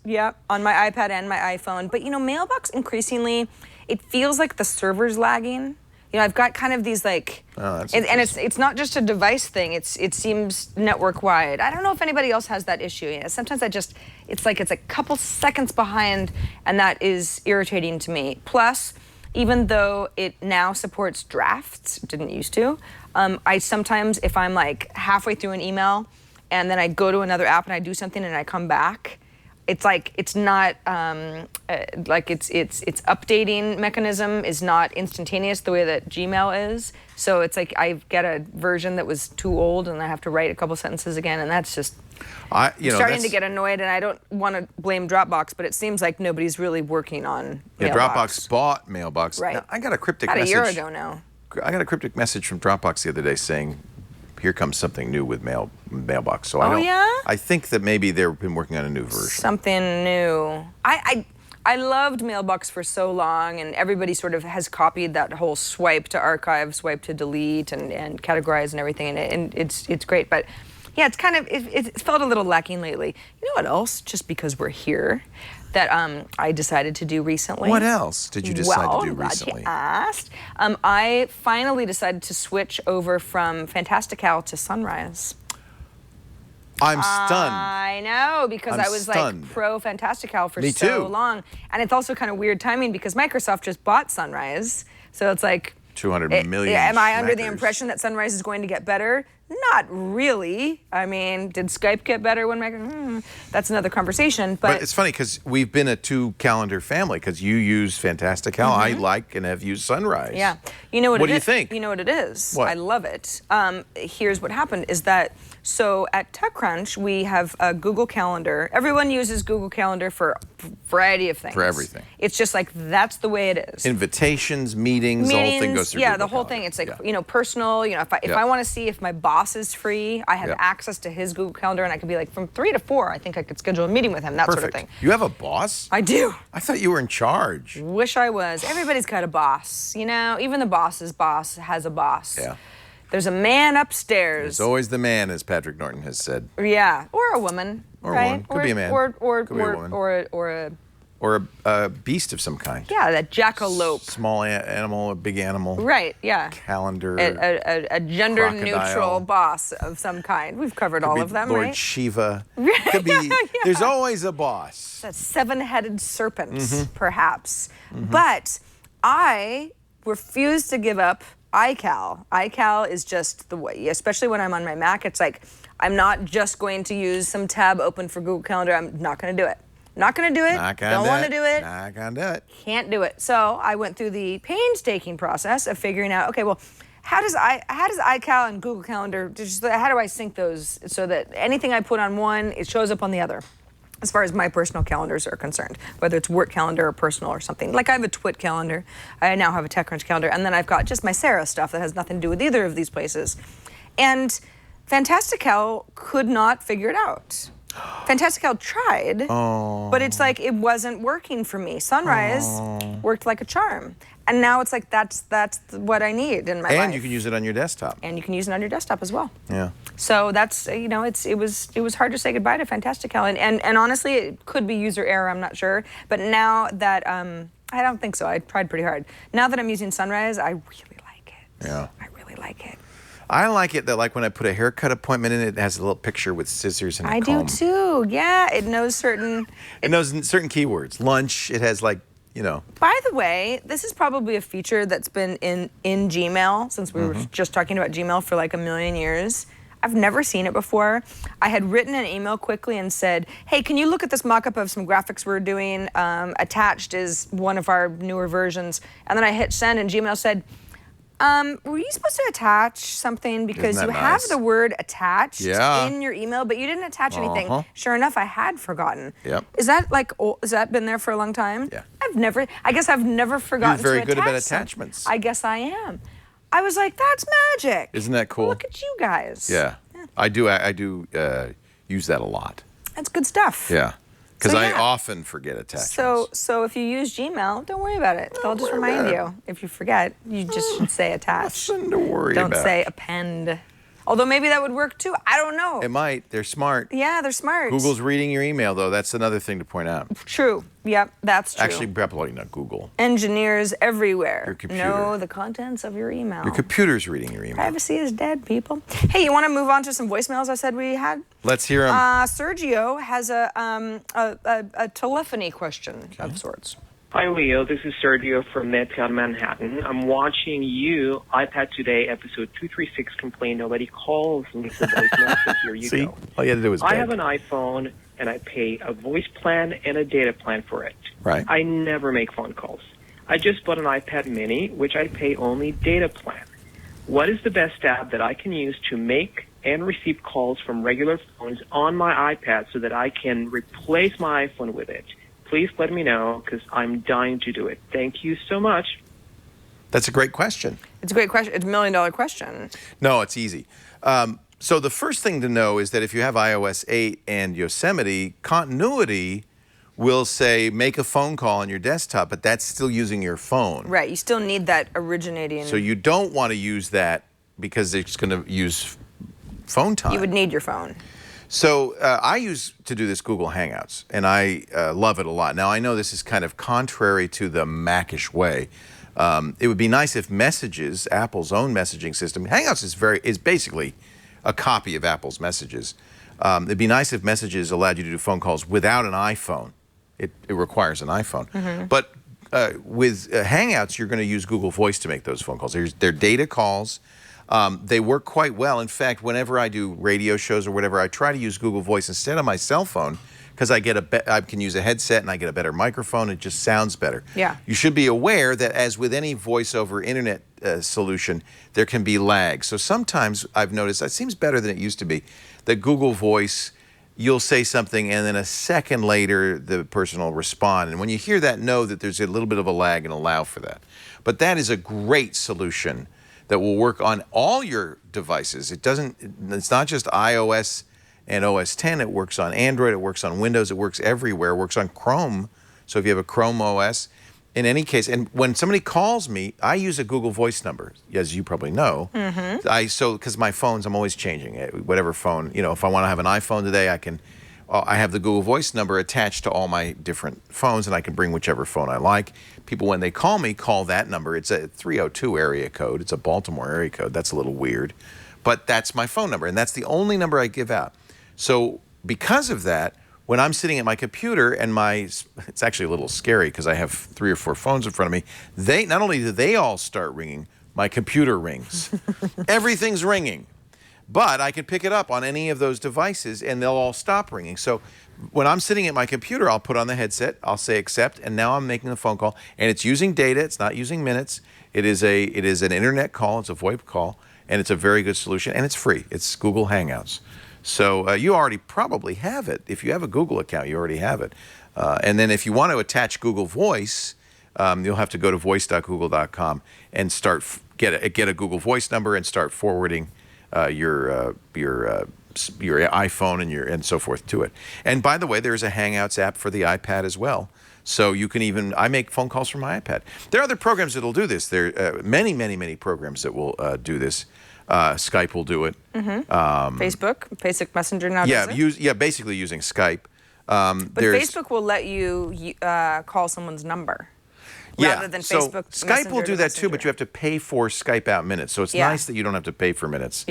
on my iPad and my iPhone. But Mailbox increasingly, it feels like the server's lagging. I've got kind of these like, and it's not just a device thing. It seems network wide. I don't know if anybody else has that issue. Sometimes it's like it's a couple seconds behind, and that is irritating to me. Plus, even though it now supports drafts, it didn't used to. I sometimes, if I'm like halfway through an email, and then I go to another app and I do something and I come back, it's like it's not like its updating mechanism is not instantaneous the way that Gmail is. So it's like I get a version that was too old and I have to write a couple sentences again, and that's just I'm starting to get annoyed. And I don't want to blame Dropbox, but it seems like nobody's really working on Mailbox. Dropbox bought Mailbox. Right. Now, I got a cryptic About message. a year ago now. I got a cryptic message from Dropbox the other day saying, "Here comes something new with Mailbox." So I think that maybe they've been working on a new version. Something new. I loved Mailbox for so long, and everybody sort of has copied that whole swipe to archive, swipe to delete, and categorize and everything, and it's great. But yeah, it's kind of it's felt a little lacking lately. You know what else? Just because we're here, that I decided to do recently. What else did you decide to do glad recently? You asked. I finally decided to switch over from Fantastical to Sunrise. I'm stunned. I know, because I was stunned. like pro Fantastical for Me so too. long. And it's also kind of weird timing because Microsoft just bought Sunrise. So it's like 200 million. Am I under the schmackers. impression that Sunrise is going to get better? Not really. I mean, did Skype get better when Microsoft? That's another conversation. But it's funny because we've been a 2-calendar family because you use Fantastical. I like and have used Sunrise. Yeah. You know what What it do you is? think? You know what it is? What? I love it. Here's what happened is that, so at TechCrunch, we have a Google Calendar. Everyone uses Google Calendar for a variety of things. For everything. It's just like, that's the way it is. Invitations, meetings, the whole thing goes through yeah, Google the whole Calendar. thing. It's like, personal. If I want to see if my boss is free, I have access to his Google Calendar, and I could be like, from 3 to 4, I think I could schedule a meeting with him, that Perfect. sort of thing. You have a boss? I do. I thought you were in charge. Wish I was. Everybody's got a boss, even the boss's boss has a boss. Yeah. There's a man upstairs. There's always the man, as Patrick Norton has said. Yeah, or a woman. Or a right? woman. Could be a man. Or Could be a woman. or a beast of some kind. yeah, that jackalope. Small animal, a big animal. Right, yeah. Calendar. A gender-neutral crocodile. boss of some kind. We've covered all of them, Lord right? Shiva. Could be. There's always a boss. That 7-headed serpent, perhaps. But I refuse to give up iCal. iCal is just the way, especially when I'm on my Mac. It's like, I'm not just going to use some tab open for Google Calendar. I'm not going to do it. Not going to do it. Don't want to do it. Not gonna do it. Can't do it. So I went through the painstaking process of figuring out, okay, well, how does iCal and Google Calendar, how do I sync those so that anything I put on one, it shows up on the other? As far as my personal calendars are concerned, whether it's work calendar or personal or something. Like I have a Twit calendar, I now have a TechCrunch calendar, and then I've got just my Sarah stuff that has nothing to do with either of these places. And Fantastical could not figure it out. Fantastical tried, but it's like it wasn't working for me. Sunrise worked like a charm. And now it's like that's what I need in my life. And you can use it on your desktop. And you can use it on your desktop as well. Yeah. So that's, it was hard to say goodbye to Fantastical. And honestly, it could be user error, I'm not sure. But now that, I don't think so. I tried pretty hard. Now that I'm using Sunrise, I really like it. Yeah. I really like it. I like it that, like, when I put a haircut appointment in, it has a little picture with scissors and a I comb. do too. Yeah, it knows certain. It knows certain keywords. Lunch, it has, like, By the way, this is probably a feature that's been in Gmail, since we were just talking about Gmail for like a million years. I've never seen it before. I had written an email quickly and said, hey, can you look at this mock-up of some graphics we're doing? Attached is one of our newer versions. And then I hit send, and Gmail said, were you supposed to attach something? Because Isn't you that have nice? the word attached Yeah. in your email, but you didn't attach anything. Sure enough, I had forgotten. Yep. Is that has that been there for a long time? Yeah. I guess I've never forgotten You're very to good about attach some- attachments. I guess I am. I was like, that's magic. Isn't that cool? Look at you guys. Yeah. I do use that a lot. That's good stuff. Yeah. Because So, I yeah. often forget attachments. So if you use Gmail, don't worry about it. They'll just worry remind about you. If you forget, you just should say attach. Nothing to worry Don't about. say append. Although maybe that would work too. I don't know. It might. They're smart. Yeah, they're smart. Google's reading your email, though. That's another thing to point out. True. Yep, that's true. Actually, probably not Google. Engineers everywhere Your computer. know the contents of your email. Your computer's reading your email. Privacy is dead, people. Hey, you want to move on to some voicemails I said we had? Let's hear them. Sergio has a telephony question of sorts. Hi, Leo. This is Sergio from Midtown Manhattan. I'm watching you, iPad Today, episode 236, complain nobody calls and leaves a voicemail, so here you See? go. All you had to do was I beg. have an iPhone, and I pay a voice plan and a data plan for it. Right. I never make phone calls. I just bought an iPad mini, which I pay only data plan. What is the best app that I can use to make and receive calls from regular phones on my iPad so that I can replace my iPhone with it? Please let me know, because I'm dying to do it. Thank you so much. That's a great question. It's a great question. It's $1 million question. No, it's easy. So the first thing to know is that if you have iOS 8 and Yosemite, continuity will say make a phone call on your desktop, but that's still using your phone. Right. You still need that originating. So you don't want to use that because it's going to use phone time. You would need your phone. So I use to do this Google Hangouts, and I love it a lot. Now, I know this is kind of contrary to the Mac-ish way. It would be nice if Messages, Apple's own messaging system, Hangouts is basically a copy of Apple's Messages. It'd be nice if Messages allowed you to do phone calls without an iPhone. It requires an iPhone. Mm-hmm. But with Hangouts, you're going to use Google Voice to make those phone calls. They're data calls. They work quite well. In fact, whenever I do radio shows or whatever, I try to use Google Voice instead of my cell phone because I can use a headset and I get a better microphone. It just sounds better. Yeah. You should be aware that as with any voice over internet solution, there can be lag. So sometimes I've noticed that seems better than it used to be. That Google Voice, you'll say something and then a second later the person will respond. And when you hear that, know that there's a little bit of a lag and allow for that. But that is a great solution that will work on all your devices. It's not just iOS and OS X. It works on Android. It works on Windows. It works everywhere. It works on Chrome. So if you have a Chrome OS, in any case, and when somebody calls me, I use a Google Voice number, as you probably know. Mm-hmm. Because my phones, I'm always changing it. Whatever phone, if I want to have an iPhone today, I have the Google Voice number attached to all my different phones, and I can bring whichever phone I like. People, when they call me, call that number. It's a 302 area code. It's a Baltimore area code. That's a little weird. But that's my phone number, and that's the only number I give out. So because of that, when I'm sitting at my computer and it's actually a little scary because I have 3 or 4 phones in front of me, not only do they all start ringing, my computer rings. Everything's ringing. But I can pick it up on any of those devices and they'll all stop ringing. So when I'm sitting at my computer, I'll put on the headset, I'll say accept, and now I'm making a phone call. And it's using data, it's not using minutes. It is an internet call, it's a VoIP call, and it's a very good solution, and it's free. It's Google Hangouts. So you already probably have it. If you have a Google account, you already have it. And then if you want to attach Google Voice, you'll have to go to voice.google.com and get a Google Voice number and start forwarding your iPhone and so forth to it. And by the way, there's a Hangouts app for the iPad as well. So you can I make phone calls from my iPad. There are other programs that will do this. There are many, many, many programs that will do this. Skype will do it. Mm-hmm. Facebook Messenger now does it? Basically using Skype. But Facebook will let you call someone's number. Rather than Facebook. Skype will do that too, but you have to pay for Skype out minutes. So it's nice that you don't have to pay for minutes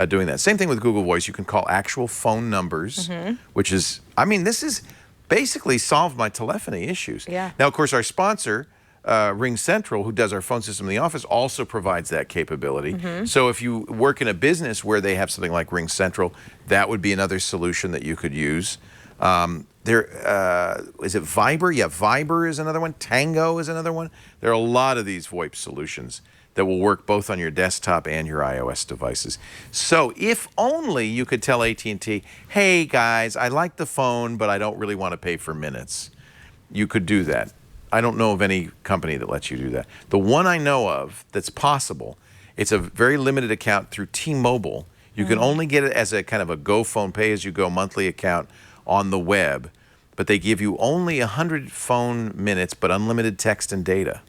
doing that. Same thing with Google Voice. You can call actual phone numbers, which is, this is basically solved my telephony issues. Yeah. Now, of course, our sponsor, Ring Central, who does our phone system in the office, also provides that capability. So if you work in a business where they have something like Ring Central, that would be another solution that you could use. Is it Viber? Yeah, Viber is another one. Tango is another one. There are a lot of these VoIP solutions that will work both on your desktop and your iOS devices. So if only you could tell AT&T, hey guys, I like the phone, but I don't really want to pay for minutes. You could do that. I don't know of any company that lets you do that. The one I know of that's possible, it's a very limited account through T-Mobile. You can only get it as a kind of a GoPhone pay-as-you-go monthly account on the web, but they give you only 100 phone minutes, but unlimited text and data.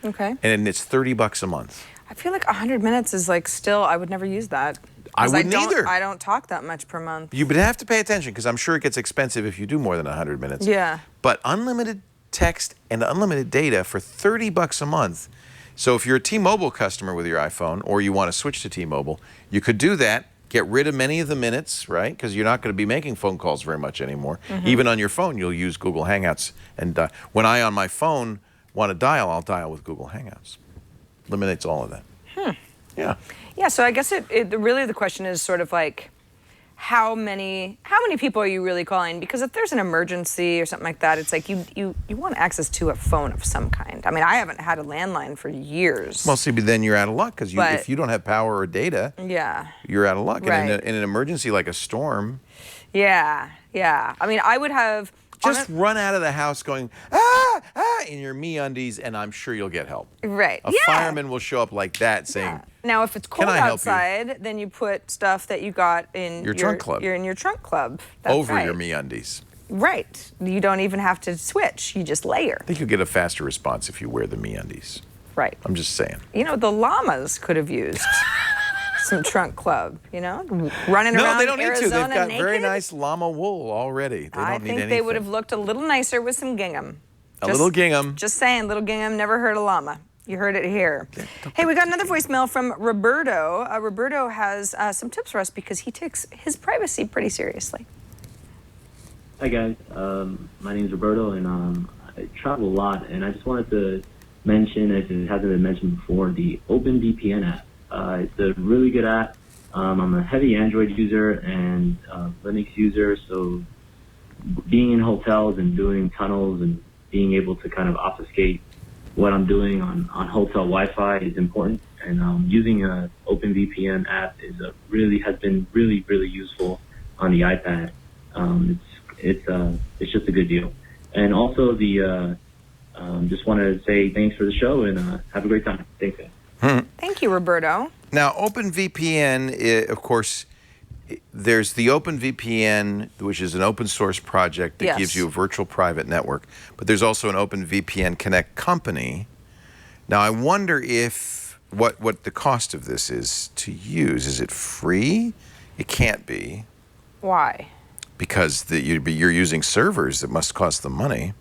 Okay. And it's $30 a month. I feel like 100 minutes is still, I would never use that. I 'Cause wouldn't don't- either. I don't talk that much per month. You would have to pay attention because I'm sure it gets expensive if you do more than 100 minutes. Yeah. But unlimited text and unlimited data for $30 a month. So if you're a T-Mobile customer with your iPhone or you want to switch to T-Mobile, you could do that. Get rid of many of the minutes, right? Because you're not going to be making phone calls very much anymore. Even on your phone, you'll use Google Hangouts. And when I, on my phone, want to dial, I'll dial with Google Hangouts. Eliminates all of that. Yeah. Yeah, so I guess really the question is sort of like, how many people are you really calling? Because if there's an emergency or something like that, it's like you want access to a phone of some kind. I mean, I haven't had a landline for years. Well, see, but then you're out of luck because if you don't have power or data, yeah, you're out of luck. Right. And in an emergency like a storm, yeah. I mean, I would have just run out of the house going, in your MeUndies, and I'm sure you'll get help. Right. A fireman will show up like that saying, Now, if it's cold I help you?" outside, then you put stuff that you got in Your trunk club. You're in your trunk club. That's over right. your MeUndies. Right. You don't even have to switch. You just layer. I think you'll get a faster response if you wear the MeUndies. Right. I'm just saying. You know, the llamas could have used some trunk club, you know, running No, around they don't Arizona need to. They've got naked. very nice llama wool already. They don't I need think anything. they would have looked a little nicer with some gingham. A little gingham. Just saying, little gingham never hurt a llama. You heard it here. Hey, we got another voicemail from Roberto. Roberto has some tips for us because he takes his privacy pretty seriously. Hi guys, my name is Roberto, and I travel a lot, and I just wanted to mention, if it hasn't been mentioned before, the OpenVPN app. It's a really good app. I'm a heavy Android user and Linux user, so being in hotels and doing tunnels and being able to kind of obfuscate what I'm doing on hotel Wi-Fi is important. And using a OpenVPN app has been really useful on the iPad. It's just a good deal. And also just wanted to say thanks for the show and have a great time. Thanks, guys. Thank you, Roberto. Now, OpenVPN, of course, there's the OpenVPN, which is an open source project that gives you a virtual private network. But there's also an OpenVPN Connect company. Now, I wonder if what the cost of this is to use. Is it free? It can't be. Why? Because you're using servers that must cost them money.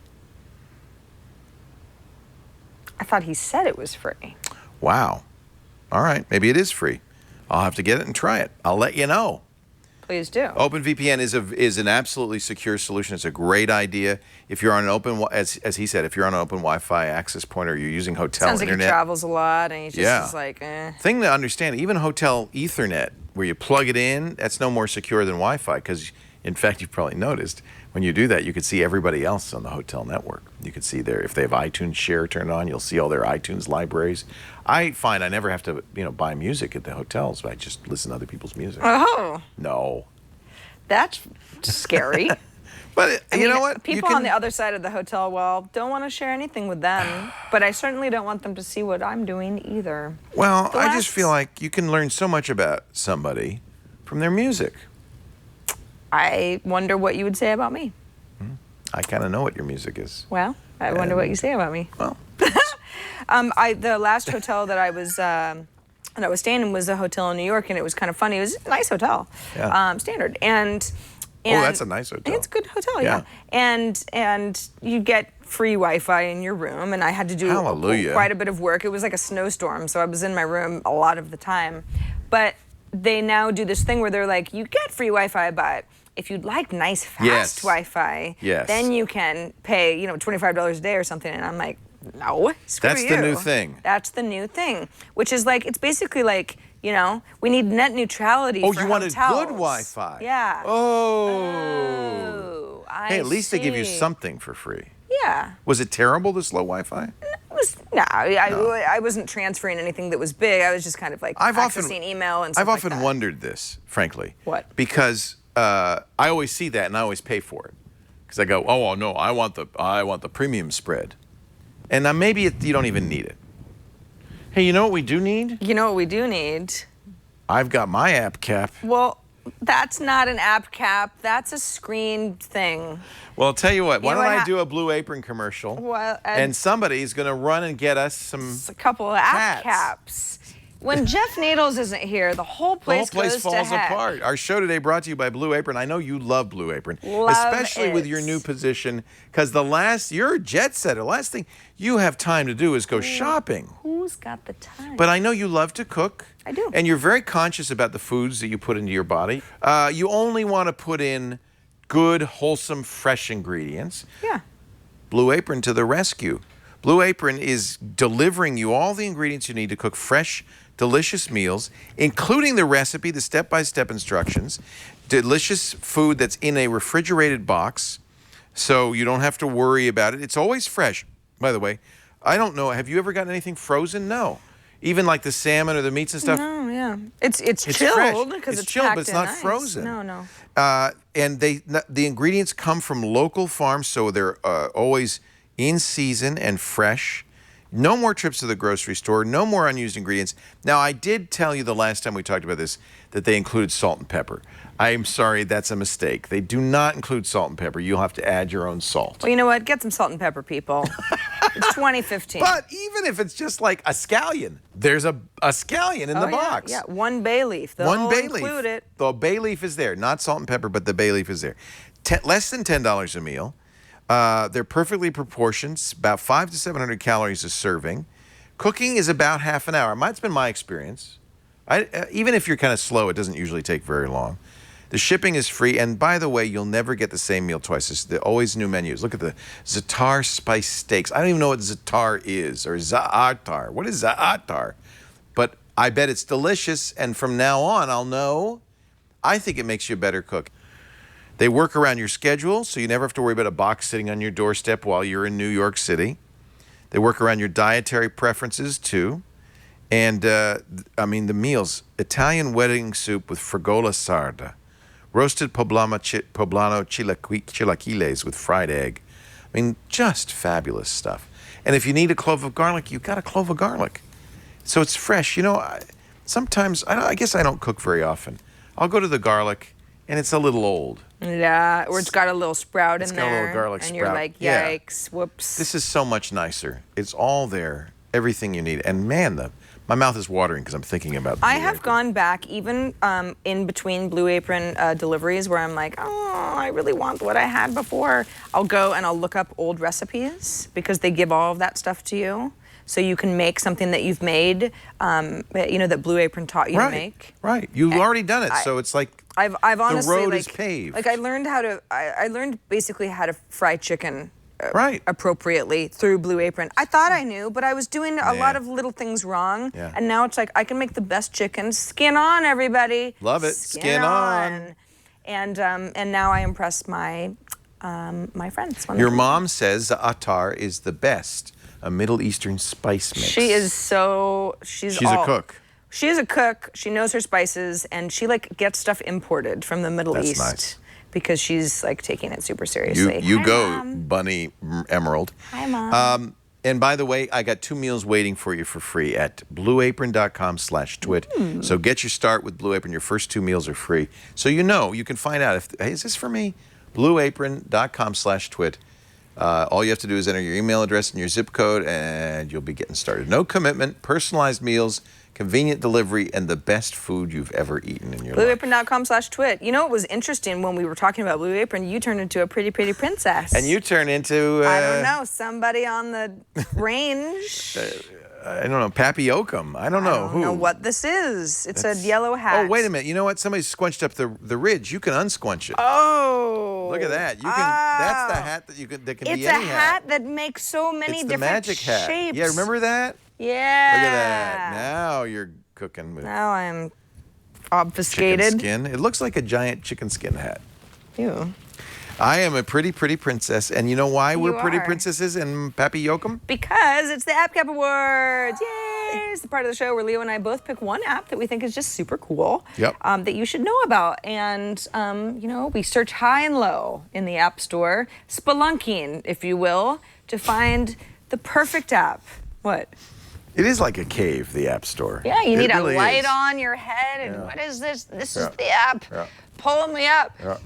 I thought he said it was free. Wow. All right. Maybe it is free. I'll have to get it and try it. I'll let you know. Please do. OpenVPN is an absolutely secure solution. It's a great idea. If you're on an open, as he said, if you're on an open Wi-Fi access point or you're using hotel Sounds internet. like he travels a lot and he's just like, eh. Thing to understand, even hotel Ethernet, where you plug it in, that's no more secure than Wi-Fi because, in fact, you've probably noticed, when you do that, you could see everybody else on the hotel network. You could see if they have iTunes Share turned on, you'll see all their iTunes libraries. I find I never have to, buy music at the hotels, but I just listen to other people's music. Oh. No. That's scary. But you know what? People on the other side of the hotel wall don't want to share anything with them, but I certainly don't want them to see what I'm doing either. Well, I just feel like you can learn so much about somebody from their music. I wonder what you would say about me. I kind of know what your music is. Well, I wonder what you say about me. Well, the last hotel that I was staying in was a hotel in New York, and it was kind of funny. It was a nice hotel, standard, and that's a nice hotel. It's a good hotel, yeah. And you get free Wi-Fi in your room, and I had to do quite a bit of work. It was like a snowstorm, so I was in my room a lot of the time. But they now do this thing where they're like, you get free Wi-Fi, but if you'd like nice, fast Wi-Fi, then you can pay, $25 a day or something. And I'm like, no, screw you. That's the new thing. That's the new thing, which is like, it's basically like, we need net neutrality for hotels. Oh, you wanted good Wi-Fi. Yeah. Oh. I at least they give you something for free. Yeah. Was it terrible, the slow Wi-Fi? I wasn't transferring anything that was big. I was just kind of like accessing email and stuff I've often like that. wondered this, frankly. What? Because I always see that and I always pay for it. Because I go, oh no, I want the premium spread. And maybe you don't even need it. Hey, you know what we do need? You know what we do need? I've got my app cap. Well, that's not an app cap. That's a screen thing. Well, I'll tell you what. Why don't I do a Blue Apron commercial? Well, and somebody's going to run and get us a couple of app caps. When Jeff Needles isn't here, the whole place goes falls to heck. apart. Our show today brought to you by Blue Apron. I know you love Blue Apron, Love especially with it. your new position, because you're a jet setter. The last thing you have time to do is go shopping. Who's got the time? But I know you love to cook. I do. And you're very conscious about the foods that you put into your body. You only want to put in good, wholesome, fresh ingredients. Yeah. Blue Apron to the rescue. Blue Apron is delivering you all the ingredients you need to cook fresh, delicious meals, including the recipe, the step-by-step instructions, delicious food that's in a refrigerated box, so you don't have to worry about it. It's always fresh. By the way, I don't know, have you ever gotten anything frozen? No. Even like the salmon or the meats and stuff? No, yeah. It's It's chilled fresh. because it's chilled, packed but it's in not ice. frozen. No. And the ingredients come from local farms, so they're always in season and fresh. No more trips to the grocery store. No more unused ingredients. Now, I did tell you the last time we talked about this that they included salt and pepper. I'm sorry, that's a mistake. They do not include salt and pepper. You'll have to add your own salt. Well, you know what? Get some salt and pepper, people. It's 2015. But even if it's just like a scallion, there's a scallion in the box. Yeah, one bay leaf. They'll One bay leaf. include it. The bay leaf is there. Not salt and pepper, but the bay leaf is there. Less than $10 a meal. They're perfectly proportioned, about 500 to 700 calories a serving. Cooking is about half an hour. That's been my experience. Even if you're kind of slow, it doesn't usually take very long. The shipping is free, and by the way, you'll never get the same meal twice. There's always new menus. Look at the za'atar spice steaks. I don't even know what za'atar is, or za'atar. What is za'atar? But I bet it's delicious, and from now on, I'll know. I think it makes you a better cook. They work around your schedule, so you never have to worry about a box sitting on your doorstep while you're in New York City. They work around your dietary preferences, too. And, the meals. Italian wedding soup with frigola sarda. Roasted poblano chilaquiles with fried egg. Just fabulous stuff. And if you need a clove of garlic, you've got a clove of garlic. So it's fresh. Sometimes, I guess I don't cook very often. I'll go to the garlic, and it's a little old. Yeah, or it's got a little sprout in there. It's got a little garlic and sprout. you're like, yikes, whoops. This is so much nicer. It's all there, everything you need. And man, my mouth is watering because I'm thinking about I have gone back even in between Blue Apron deliveries where I'm like, oh, I really want what I had before. I'll go and I'll look up old recipes because they give all of that stuff to you. So you can make something that you've made, that Blue Apron taught you to make. Right. You've already done it, so it's like I've honestly, the road is paved. I learned I learned basically how to fry chicken right. appropriately through Blue Apron. I thought I knew, but I was doing a lot of little things wrong. Yeah. And now it's like I can make the best chicken. Skin on, everybody. Love it. Skin on. And now I impress my my friends. Your mom says za'atar is the best, a Middle Eastern spice mix. She's a cook. She is a cook. She knows her spices, and she gets stuff imported from the Middle East. Nice. Because she's taking it super seriously. You Hi, go, Mom. Bunny Emerald. Hi, Mom. And by the way, I got 2 meals waiting for you for free at blueapron.com/twit. So get your start with Blue Apron. Your first 2 meals are free. So you can find out is this for me? blueapron.com/twit. All you have to do is enter your email address and your zip code, and you'll be getting started. No commitment, personalized meals, convenient delivery, and the best food you've ever eaten in your life. Blueapron.com/twit. You know, it was interesting when we were talking about Blue Apron, you turned into a pretty, pretty princess. And you turn into... I don't know, somebody on the range. I don't know, Pappy Oakham. I don't know. I don't know what this is. It's a yellow hat. Oh, wait a minute. You know what? Somebody squunched up the ridge. You can unsquunch it. Oh. Look at that. You can. That's the hat that that can be any hat. It's a hat that makes so many different magic hat. shapes. Yeah, remember that? Yeah. Look at that. Now you're cooking with Now I'm obfuscated. chicken skin. It looks like a giant chicken skin hat. Ew. I am a pretty, pretty princess. And you know why we're pretty are. princesses in Pappy Yoakum? Because it's the App Cap Awards. Yay! It's the part of the show where Leo and I both pick one app that we think is just super cool. Yep. That you should know about. And, we search high and low in the App Store, spelunking, if you will, to find the perfect app. What? It is like a cave, the App Store. Yeah, you need really a light is. on your head. And what is this? This is the app. Yeah. Pulling me up. Yeah.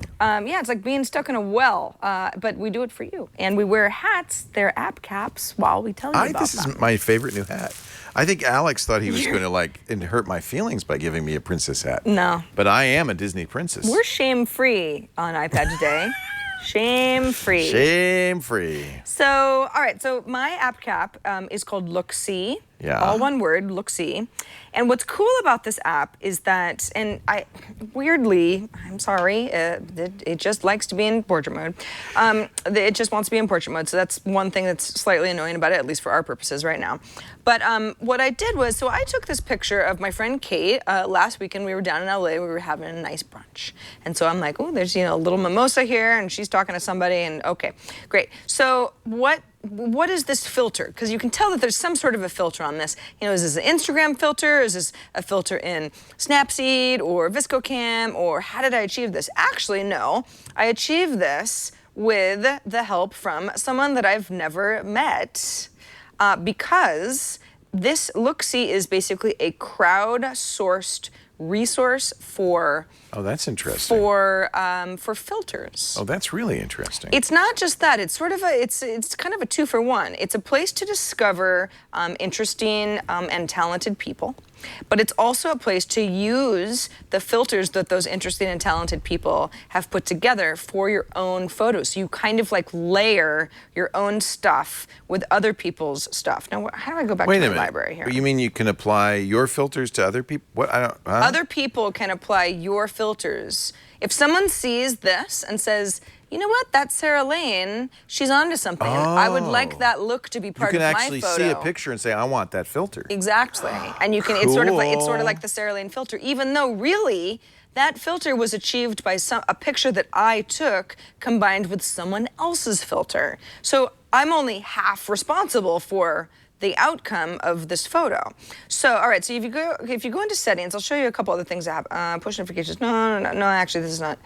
It's like being stuck in a well, but we do it for you. And we wear hats, they're app caps, while we tell you about This them. is my favorite new hat. I think Alex thought he was going to hurt my feelings by giving me a princess hat. No. But I am a Disney princess. We're shame-free on iPad today. Shame-free. Shame-free. So, all right. So my app cap is called Looksee. Yeah. All one word, Looksee. And what's cool about this app is that, and weirdly, I'm sorry, it just likes to be in portrait mode. It just wants to be in portrait mode. So that's one thing that's slightly annoying about it, at least for our purposes right now. But what I did was, so I took this picture of my friend Kate last weekend. We were down in LA. We were having a nice brunch. And so I'm like, oh, there's, a little mimosa here, and she's talking to somebody, and okay, great. So what is this filter? Because you can tell that there's some sort of a filter on this. Is this an Instagram filter? Is this a filter in Snapseed or ViscoCam? Or how did I achieve this? Actually, no. I achieved this with the help from someone that I've never met because this Looksee is basically a crowd-sourced resource for that's interesting. For filters. Oh, that's really interesting. It's not just that. It's sort of it's kind of a 2-for-1. It's a place to discover interesting and talented people, but it's also a place to use the filters that those interesting and talented people have put together for your own photos. So you kind of layer your own stuff with other people's stuff. Now, how do I go back to the library here? You mean you can apply your filters to other people? What? Other people can apply your filters. If someone sees this and says, you know what, that's Sarah Lane, she's onto something. I would like that look to be part of my photo. You can actually see a picture and say, I want that filter. Exactly. And you can, it's sort of like the Sarah Lane filter, even though really that filter was achieved by a picture that I took combined with someone else's filter. So I'm only half responsible for the outcome of this photo. So, all right, so if you go into settings, I'll show you a couple other things I have. Push notifications. No, actually, this is not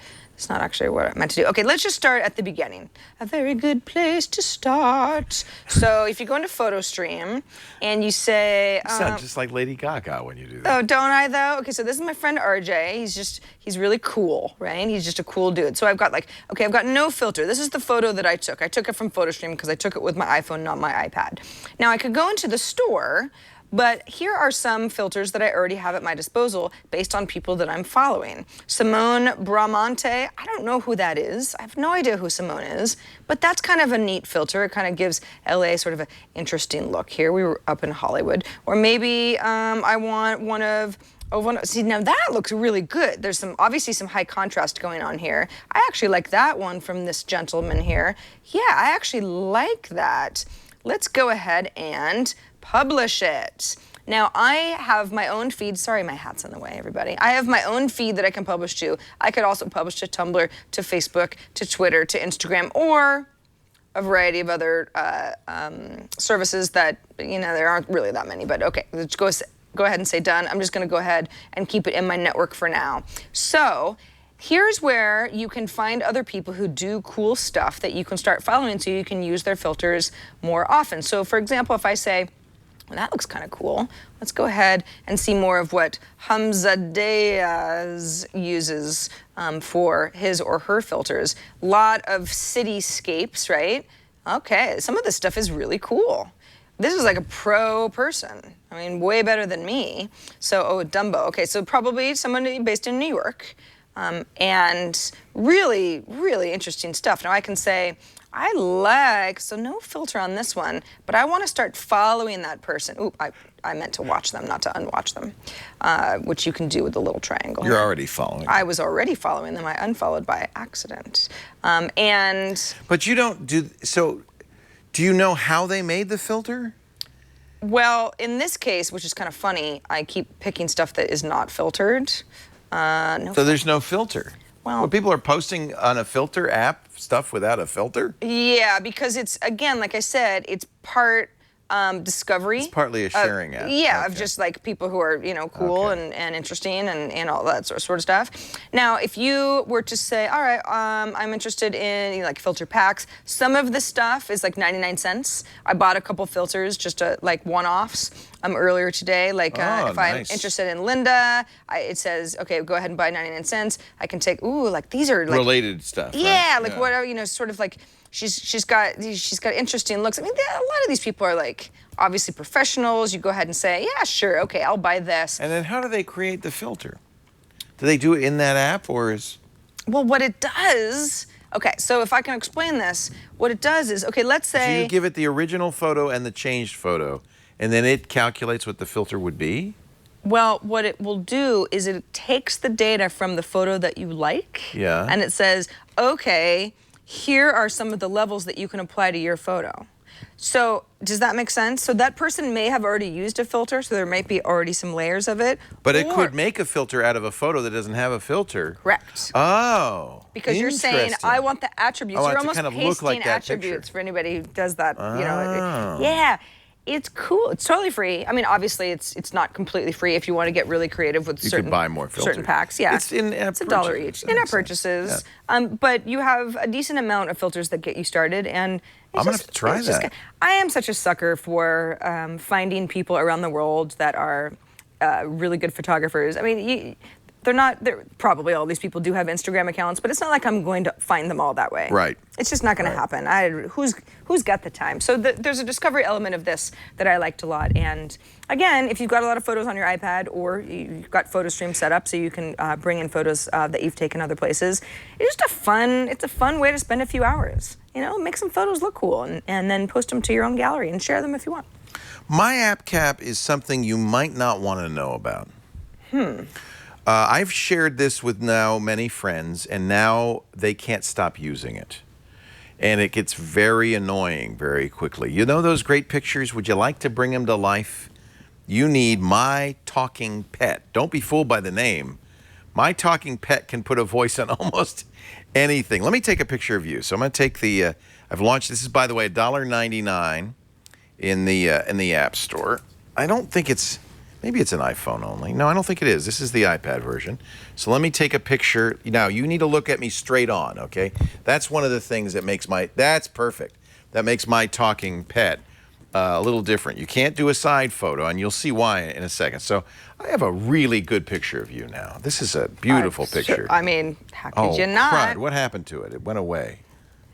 actually what I meant to do. Okay, let's just start at the beginning. A very good place to start. So if you go into photo stream and you say... You sound just like Lady Gaga when you do that. Oh, don't I though? Okay, so this is my friend RJ. He's really cool, right? He's just a cool dude. So I've got I've got no filter. This is the photo that I took. I took it from photo stream because I took it with my iPhone, not my iPad. Now I could go into the store, but here are some filters that I already have at my disposal based on people that I'm following. Simone Bramante, I don't know who that is. I have no idea who Simone is, but that's kind of a neat filter. It kind of gives LA sort of an interesting look here. We were up in Hollywood. Or maybe I want see, now that looks really good. There's obviously some high contrast going on here. I actually like that one from this gentleman here. Yeah, I actually like that. Let's go ahead and publish it. Now, I have my own feed. Sorry, my hat's in the way, everybody. I have my own feed that I can publish to. I could also publish to Tumblr, to Facebook, to Twitter, to Instagram, or a variety of other services that, there aren't really that many. But okay, let's go ahead and say done. I'm just going to go ahead and keep it in my network for now. So here's where you can find other people who do cool stuff that you can start following so you can use their filters more often. So for example, if I say, well, that looks kind of cool, let's go ahead and see more of what Hamza Diaz uses for his or her filters. A lot of cityscapes, right? Okay, some of this stuff is really cool. This is like a pro person. I mean, way better than me. So, Dumbo. Okay, so probably someone based in New York. And really, really interesting stuff. Now I can say, so no filter on this one, but I want to start following that person. Oop, I meant to watch them, not to unwatch them, which you can do with the little triangle. You're already following them. I was already following them. I unfollowed by accident. But you don't do, so do you know how they made the filter? Well, in this case, which is kind of funny, I keep picking stuff that is not filtered. So there's no filter? Well, people are posting on a filter app stuff without a filter? Yeah, because it's, again, like I said, it's part discovery. It's partly a sharing app. Yeah, of just people who are, cool and interesting and all that sort of stuff. Now, if you were to say, all right, I'm interested in filter packs, some of the stuff is 99 cents. I bought a couple filters, just one-offs earlier today. If nice. I'm interested in Linda, it says, okay, go ahead and buy 99 cents. I can take, these are related stuff. Yeah, right? Whatever, sort of she's got interesting looks. I mean, a lot of these people are like obviously professionals. You go ahead and say, yeah, sure, okay, I'll buy this. And then how do they create the filter? Do they do it in that app, or is? Well, what it does. Okay, so if I can explain this, what it does is, okay, let's say... So you give it the original photo and the changed photo, and then it calculates what the filter would be? Well, what it will do is it takes the data from the photo that you like, Yeah. and it says, okay, here are some of the levels that you can apply to your photo. So does that make sense? So that person may have already used a filter, so there might be already some layers of it. But it could make a filter out of a photo that doesn't have a filter. Correct. Oh. Because you're saying, interesting. I want the attributes. I want You're it to almost kind of pasting look like that attributes picture. for anybody who does that. You know, Oh. yeah. It's cool. It's totally free. I mean, obviously, it's not completely free if you want to get really creative with You certain could buy more filters. certain packs. Yeah, It's in-app $1 purchases. each. That In-app makes sense. purchases. But you have a decent amount of filters that get you started, and I'm gonna have to try that. I am such a sucker for finding people around the world that are really good photographers. I mean, they're probably all these people do have Instagram accounts, but it's not like I'm going to find them all that way. Right. It's just not going to happen. Who's got the time? So there's a discovery element of this that I liked a lot. And again, if you've got a lot of photos on your iPad or you've got PhotoStream set up so you can bring in photos that you've taken other places, it's a fun way to spend a few hours. You know, make some photos look cool and then post them to your own gallery and share them if you want. My app cap is something you might not want to know about. I've shared this with now many friends, and now they can't stop using it. And it gets very annoying very quickly. You know those great pictures? Would you like to bring them to life? You need My Talking Pet. Don't be fooled by the name. My Talking Pet can put a voice on almost anything. Let me take a picture of you. So I'm going to take the, I've launched, this is, by the way, $1.99 in the App Store. I don't think it's, maybe it's an iPhone only. No, I don't think it is. This is the iPad version. So let me take a picture. Now, you need to look at me straight on, okay? That's one of the things that makes that's perfect. That makes My Talking Pet a little different. You can't do a side photo, and you'll see why in a second. So I have a really good picture of you now. This is a beautiful picture. I mean, how could you not? Crud. What happened to it? It went away.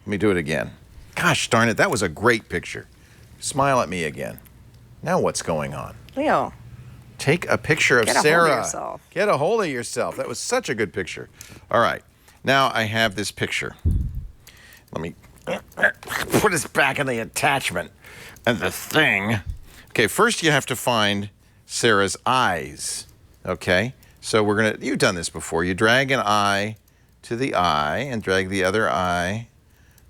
Let me do it again. Gosh darn it, that was a great picture. Smile at me again. Now what's going on? Leo. Take a picture of Get a hold of Sarah. yourself. Get a hold of yourself. That was such a good picture. All right. Now I have this picture. Let me put this back in the attachment and the thing. Okay, first you have to find Sarah's eyes. Okay? So you've done this before. You drag an eye to the eye and drag the other eye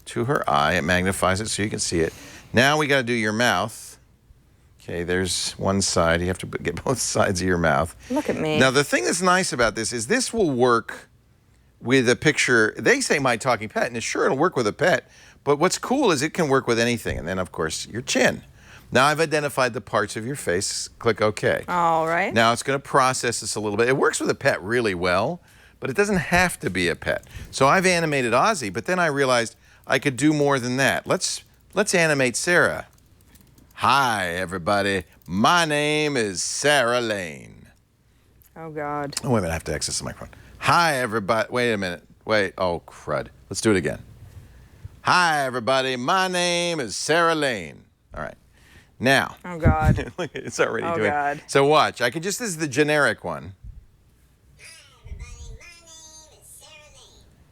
to her eye. It magnifies it so you can see it. Now we got to do your mouth. Okay, there's one side. You have to get both sides of your mouth. Look at me. Now, the thing that's nice about this is this will work with a picture. They say My Talking Pet, and it's sure it'll work with a pet. But what's cool is it can work with anything. And then, of course, your chin. Now, I've identified the parts of your face. Click OK. All right. Now, it's going to process this a little bit. It works with a pet really well, but it doesn't have to be a pet. So I've animated Ozzy, but then I realized I could do more than that. Let's animate Sarah. Hi, everybody. My name is Sarah Lane. Oh, God. Oh, wait a minute. I have to access the microphone. Hi, everybody. Wait a minute. Wait. Oh, crud. Let's do it again. Hi, everybody. My name is Sarah Lane. All right. Now. Oh, God. Look, it's already doing it. Oh, God. So watch. I can this is the generic one.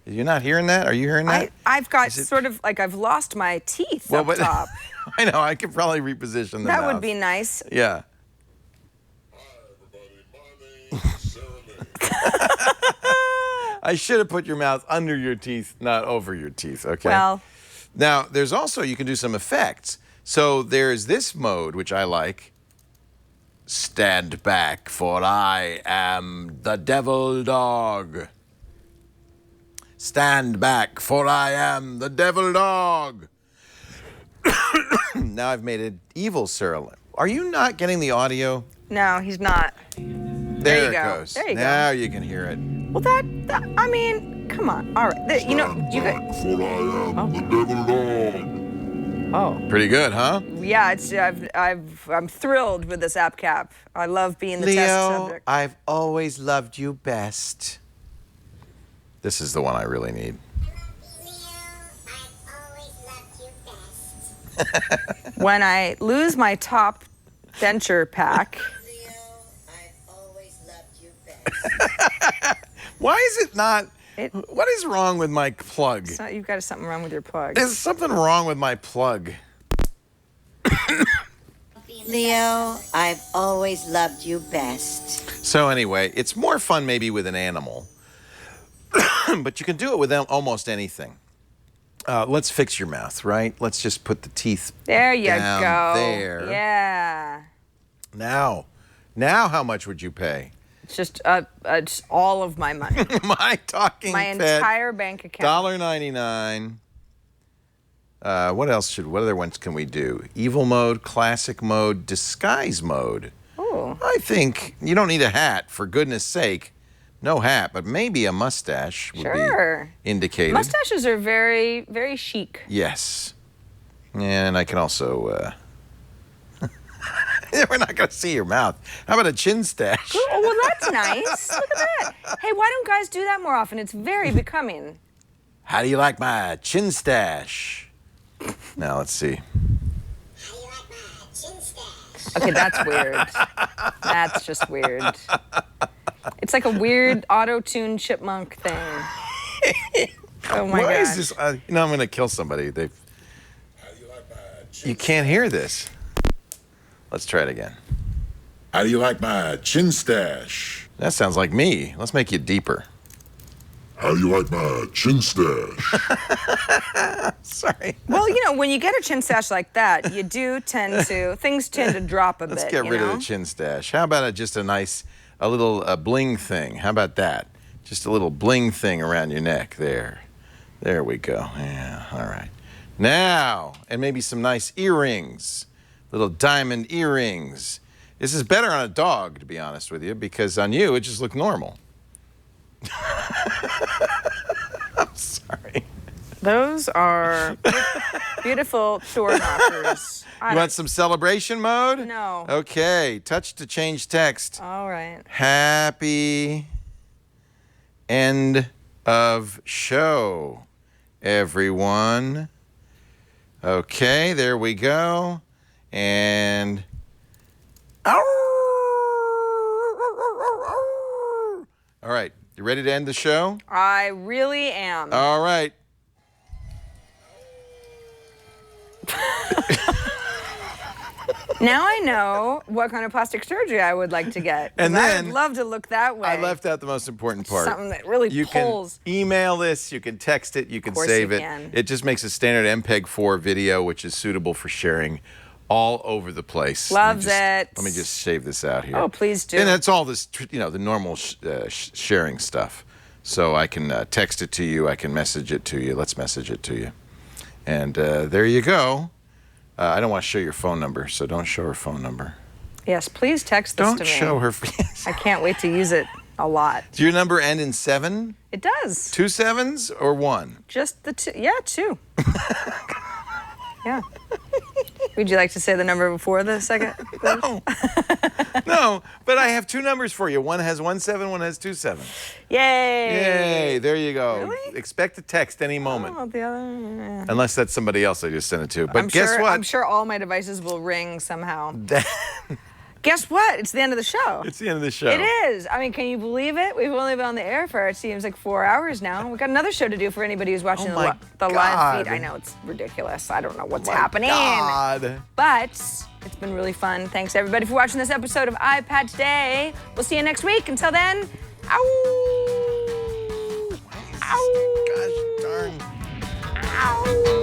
You're not hearing that? Are you hearing that? I've got sort of like I've lost my teeth up top. I know. I could probably reposition the That mouth. would be nice. Yeah. I should have put your mouth under your teeth, not over your teeth, okay? Well. Now, there's also, you can do some effects. So there's this mode, which I like. Stand back, for I am the devil dog. Stand back, for I am the devil dog. Now I've made it evil Sarah Lane. Are you not getting the audio? No, he's not. There you it go. goes. There you go. Now you can hear it. Well, that I mean, come on. All right. You guys. For I am the devil dog. Oh. Pretty good, huh? Yeah, I'm thrilled with this app cap. I love being the test Leo, subject. I've always loved you best. This is the one I really need. When I lose my top denture pack. Leo, I've always loved you best. Why is it not? What is wrong with my plug? So you've got something wrong with your plug. There's something wrong with my plug. Leo, I've always loved you best. So anyway, it's more fun maybe with an animal, but you can do it with almost anything. Let's fix your mouth, right? Let's just put the teeth There you down go. there. Yeah. Now, how much would you pay? It's just all of my money. My talking My pet, entire bank account. $1.99. What other ones can we do? Evil mode, classic mode, disguise mode. Oh. I think you don't need a hat, for goodness sake. No hat, but maybe a mustache would be indicated. Mustaches are very, very chic. Yes. And I can also... We're not going to see your mouth. How about a chin stash? Oh, well, that's nice. Look at that. Hey, why don't guys do that more often? It's very becoming. How do you like my chin stash? Now, let's see. Okay, that's weird. That's just weird. It's like a weird auto-tune chipmunk thing. Oh my Why gosh. is this? I'm going to kill somebody. You can't hear this. Let's try it again. How do you like my chin stash? That sounds like me. Let's make you deeper. How do you like my chin stash? Sorry. Well, when you get a chin stash like that, you do things tend to drop a bit. Let's get rid of the chin stash. How about just a little bling thing? How about that? Just a little bling thing around your neck there. There we go. Yeah, all right. Now, and maybe some nice earrings. Little diamond earrings. This is better on a dog, to be honest with you, because on you, it just looked normal. I'm sorry. Those are beautiful door knockers. You want some celebration mode? No. Okay, touch to change text. All right. Happy end of show, everyone. Okay, there we go. And all right, you ready to end the show? I really am. All right. Now I know what kind of plastic surgery I would like to get. And I then would love to look that way. I left out the most important part. Something that really you pulls. can email this, you can text it, you can course save you it. can. It just makes a standard MPEG-4 video, which is suitable for sharing all over the place. Loves it. Let me just save this out here. Oh, please do. And it's all this, the normal sharing stuff. So I can text it to you, I can message it to you. Let's message it to you. And there you go. I don't want to show your phone number, so don't show her phone number. Yes, please text this to me. Don't show her. I can't wait to use it a lot. Does your number end in 7? It does. 2 7s or 1? Just the two. Yeah, 2. Yeah. Would you like to say the number before the second? No. No, but I have 2 numbers for you. One has 1 7, one has 2 7. Yay! Yay, there you go. Really? Expect a text any moment. Oh, the other. Yeah. Unless that's somebody else I just sent it to. But guess what? I'm sure all my devices will ring somehow. Guess what? It's the end of the show. It's the end of the show. It is. I mean, can you believe it? We've only been on the air for, it seems like 4 hours now. We've got another show to do for anybody who's watching the live feed. I know, it's ridiculous. I don't know what's happening. God. But it's been really fun. Thanks, everybody, for watching this episode of iPad Today. We'll see you next week. Until then, ow! Ow! Gosh darn. Ow!